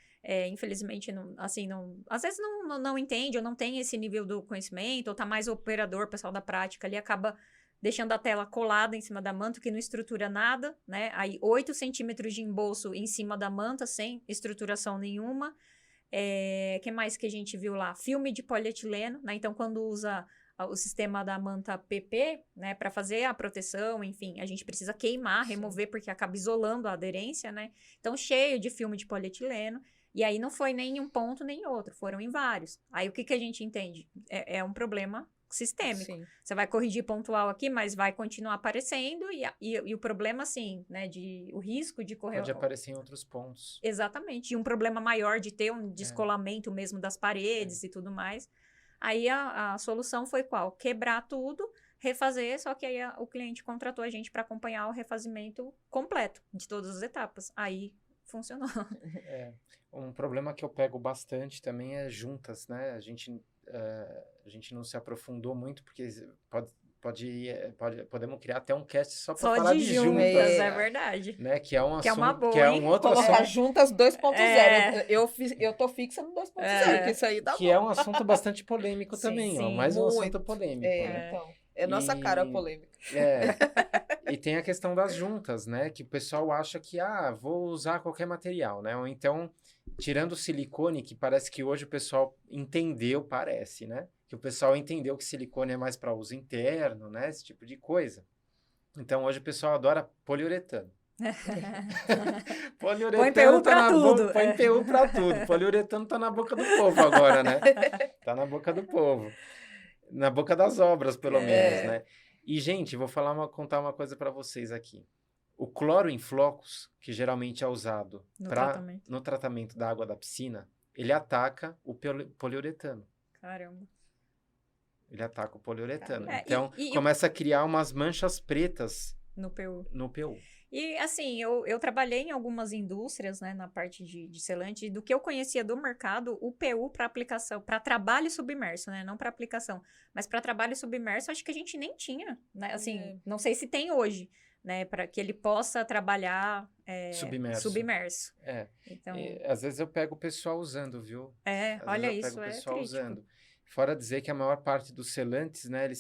infelizmente, às vezes não entende, ou não tem esse nível do conhecimento, ou tá mais operador, pessoal da prática ali, acaba deixando a tela colada em cima da manta, que não estrutura nada, né? Aí, 8 centímetros de embolso em cima da manta, sem estruturação nenhuma. Que mais que a gente viu lá? Filme de polietileno, né? Então, quando usa o sistema da manta PP, né? Para fazer a proteção, enfim, a gente precisa queimar, remover, porque acaba isolando a aderência, né? Então, cheio de filme de polietileno. E aí, não foi nem em um ponto, nem em outro. Foram em vários. Aí, o que a gente entende? É um problema sistêmico. Sim. Você vai corrigir pontual aqui, mas vai continuar aparecendo e o problema, assim, né, o risco de correr... Pode aparecer em outros pontos. Exatamente. E um problema maior de ter um descolamento mesmo das paredes e tudo mais. Aí a solução foi qual? Quebrar tudo, refazer, só que aí o cliente contratou a gente para acompanhar o refazimento completo de todas as etapas. Aí funcionou. Um problema que eu pego bastante também é juntas, né? A gente não se aprofundou muito, porque podemos criar até um cast só para falar de juntas. É verdade. Né? Que é um assunto, uma boa, que é um outro colocar assunto. juntas 2.0. Eu tô fixa no 2.0, que isso aí dá que é um assunto bastante polêmico também, sim, mais um assunto polêmico. Né? Então, é nossa cara polêmica. E tem a questão das juntas, né? Que o pessoal acha que, vou usar qualquer material, né? Ou então, tirando o silicone, que parece que hoje o pessoal entendeu, parece, né? Que o pessoal entendeu que silicone é mais para uso interno, né? Esse tipo de coisa. Então, hoje o pessoal adora poliuretano. Poliuretano tá na boca, põe PU pra tudo. Poliuretano tá na boca do povo agora, né? Tá na boca do povo. Na boca das obras, pelo menos, né? E, gente, vou contar uma coisa para vocês aqui. O cloro em flocos, que geralmente é usado no tratamento da água da piscina, ele ataca o poliuretano. Caramba. Ele ataca o poliuretano. Então, começa a criar umas manchas pretas no PU. E, assim, eu trabalhei em algumas indústrias, né, na parte de selante, e do que eu conhecia do mercado, o PU para aplicação, para trabalho submerso, né, não para aplicação, mas para trabalho submerso, acho que a gente nem tinha, né, assim, não sei se tem hoje, né, para que ele possa trabalhar submerso. Então, às vezes eu pego o pessoal usando, viu? Olha isso, é crítico. Usando. Fora dizer que a maior parte dos selantes, né, eles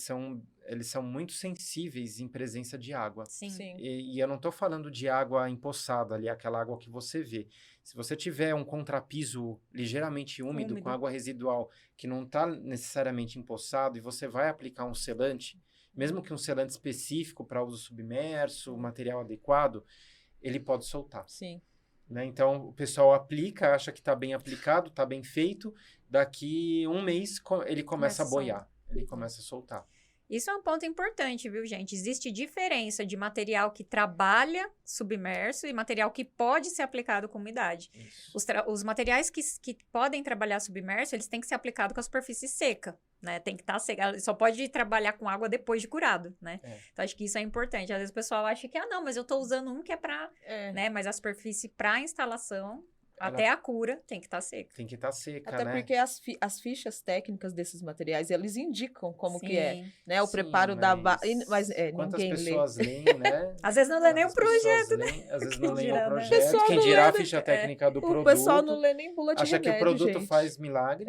são muito sensíveis em presença de água. Sim. E eu não estou falando de água empoçada ali, aquela água que você vê. Se você tiver um contrapiso ligeiramente úmido, com água residual, que não está necessariamente empoçado, e você vai aplicar um selante, mesmo que um selante específico para uso submerso, material adequado, ele pode soltar. Sim. né? Então, o pessoal aplica, acha que está bem aplicado, está bem feito. Daqui um mês, ele começa a boiar, ele começa a soltar. Isso é um ponto importante, viu, gente? Existe diferença de material que trabalha submerso e material que pode ser aplicado com umidade. Os materiais que podem trabalhar submerso, eles têm que ser aplicados com a superfície seca, né? Tem que estar seca. Só pode trabalhar com água depois de curado, né? Então, acho que isso é importante. Às vezes o pessoal acha que, não, mas eu estou usando um que é para... né? Mas a superfície para instalação... Até a cura tem que estar seca. Tem que estar seca, até né? porque as fichas técnicas desses materiais, eles indicam como que é, né? O Sim, preparo da base. Mas quantas ninguém pessoas lê. leem, né? Às vezes não lê nem o projeto, né? Às vezes não lê o dirá, projeto. Quem dirá a ficha técnica do produto. O pessoal não lê nem bula de acha remédio, que o produto gente. faz milagre.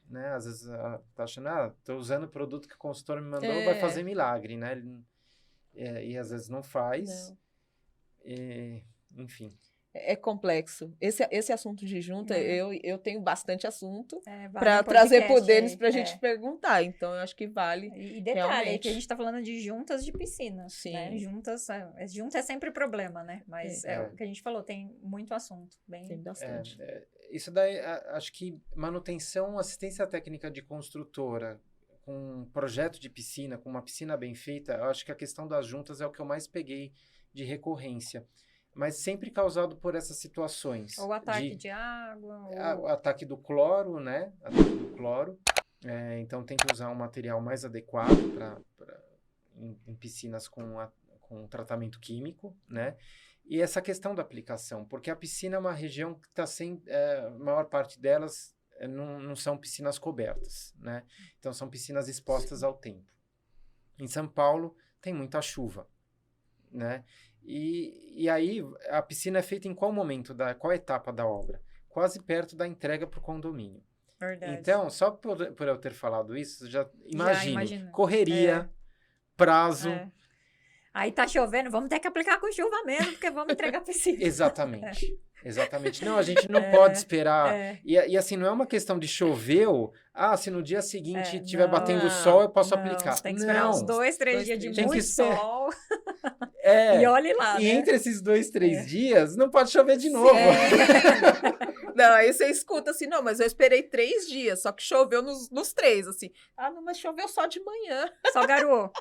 né? Às vezes tá achando, tô usando o produto que o consultor me mandou, vai fazer milagre, né? E às vezes não faz. Enfim. É complexo. Esse assunto de junta, eu tenho bastante assunto vale para trazer por Denis para a gente perguntar. Então, eu acho que vale. E detalhe, é que a gente está falando de juntas de piscina. Sim. Né? Junta é sempre problema, né? Mas é o que a gente falou, tem muito assunto. Tem bastante. Isso daí, acho que manutenção, assistência técnica de construtora, com um projeto de piscina, com uma piscina bem feita, eu acho que a questão das juntas é o que eu mais peguei de recorrência. Mas sempre causado por essas situações. Ou ataque de água. O ataque do cloro, né? Ataque do cloro. Então, tem que usar um material mais adequado em piscinas com tratamento químico, né? E essa questão da aplicação, porque a piscina é uma região que está sem... a maior parte delas não são piscinas cobertas, né? Então, são piscinas expostas ao tempo. Em São Paulo, tem muita chuva, né? E aí, a piscina é feita em qual momento, qual etapa da obra? Quase perto da entrega para o condomínio. Verdade. Então, só por eu ter falado isso, já imagino. Correria, prazo. Aí tá chovendo, vamos ter que aplicar com chuva mesmo, porque vamos entregar a piscina. Exatamente. Exatamente. Não, a gente não pode esperar. E assim, não é uma questão de choveu, se no dia seguinte estiver batendo sol, eu posso aplicar. Tem que esperar uns 2, 3 dias de muito sol. E olhe lá, E né? entre esses 2, 3 dias, não pode chover de novo. Não, aí você escuta assim, não, mas eu esperei 3 dias, só que choveu nos 3, assim. Não, mas choveu só de manhã. Só garoou.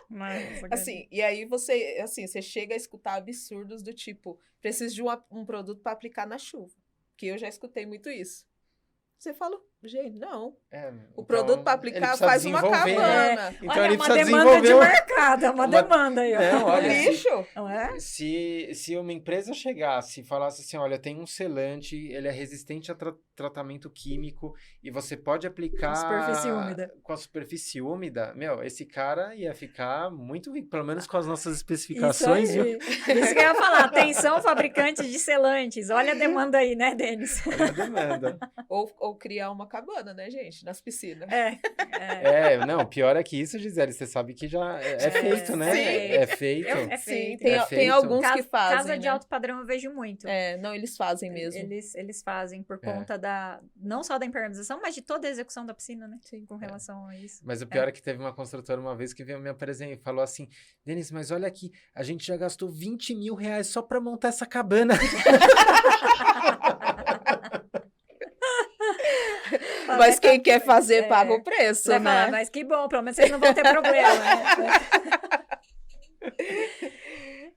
Assim, e aí você chega a escutar absurdos do tipo, preciso de um produto para aplicar na chuva. Que eu já escutei muito isso. Você fala, gente, não. O produto para aplicar faz uma cabana. Então olha, ele uma precisa demanda desenvolver de mercado, é uma demanda aí. Não, olha, lixo. Não é? Se uma empresa chegasse e falasse assim, olha, tem um selante, ele é resistente a tratamento químico e você pode aplicar com a superfície úmida, esse cara ia ficar muito rico, pelo menos com as nossas especificações. Isso que eu ia falar, atenção fabricantes de selantes, olha a demanda aí, né, Denis? Olha a demanda. Ou criar uma cabana, né, gente? Nas piscinas. Não, pior é que isso, Gisele, você sabe que já é feito, né? Sim. É feito. Sim, tem alguns que fazem, Casa de alto padrão eu vejo muito. Não, eles fazem mesmo. Eles fazem por conta não só da impermeabilização, mas de toda a execução da piscina, né? Sim. Com relação a isso. Mas o pior é que teve uma construtora uma vez que veio me apresentar e falou assim, Denis, mas olha aqui, a gente já gastou 20 mil reais só pra montar essa cabana. Mas quem quer fazer paga o preço, né? Falar, mas que bom, pelo menos vocês não vão ter problema, né?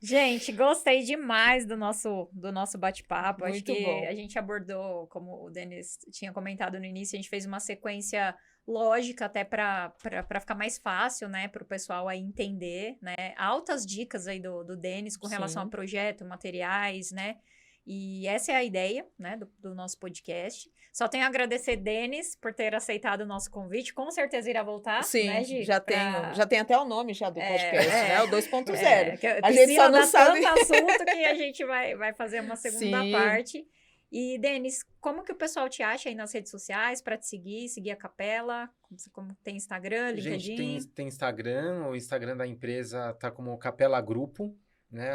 Gente, gostei demais do nosso bate-papo. Acho que a gente abordou, como o Denis tinha comentado no início, a gente fez uma sequência lógica até para ficar mais fácil, né, para o pessoal aí entender, né? Altas dicas aí do Denis com relação a projeto, materiais, né? E essa é a ideia, né, do nosso podcast. Só tenho a agradecer, Denis, por ter aceitado o nosso convite. Com certeza irá voltar, sim, né, Gi? já tem até o nome já do podcast, né? O 2.0. A gente só não sabe tanto assunto que a gente vai fazer uma segunda parte. E, Denis, como que o pessoal te acha aí nas redes sociais para te seguir a Capela? Como tem Instagram, LinkedIn? Gente, tem Instagram. O Instagram da empresa tá como Capela Grupo. Né?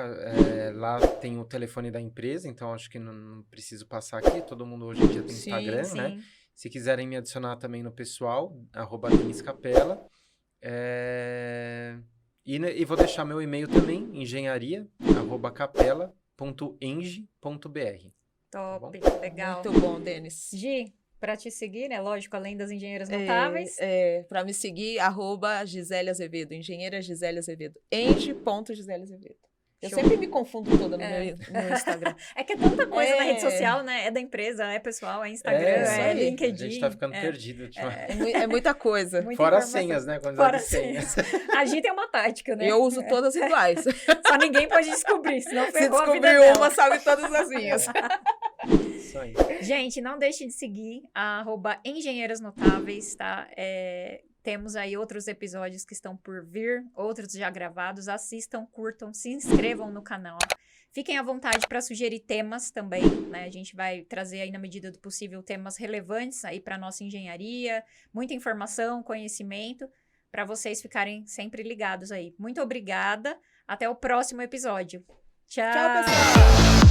Lá tem o telefone da empresa, então acho que não preciso passar aqui, todo mundo hoje em dia tem Instagram, né? Se quiserem me adicionar também no pessoal, @DenisCapela. E vou deixar meu e-mail também, engenharia@capela.eng.br. Top, legal. Muito bom, Denis. Gi, para te seguir, né? Lógico, além das engenheiras notáveis. Para me seguir, @Gisele Azevedo, engenheira Gisele Azevedo. Enge.Gisele Azevedo. Eu sempre me confundo toda no meu Instagram. É que é tanta coisa na rede social, né? É da empresa, é pessoal, é Instagram, é LinkedIn. A gente tá ficando perdido. É muita coisa. Fora as senhas, né? Fora as senhas. A Gi tem uma tática, né? Eu uso todas iguais. Só ninguém pode descobrir, senão Se ferrou a vida descobrir dela. uma, sabe todas as minhas. Isso aí. Gente, não deixe de seguir a @engenheiras notáveis, tá? Temos aí outros episódios que estão por vir, outros já gravados. Assistam, curtam, se inscrevam no canal. Fiquem à vontade para sugerir temas também, né? A gente vai trazer aí, na medida do possível, temas relevantes aí para nossa engenharia. Muita informação, conhecimento, para vocês ficarem sempre ligados aí. Muito obrigada. Até o próximo episódio. Tchau, Tchau, pessoal!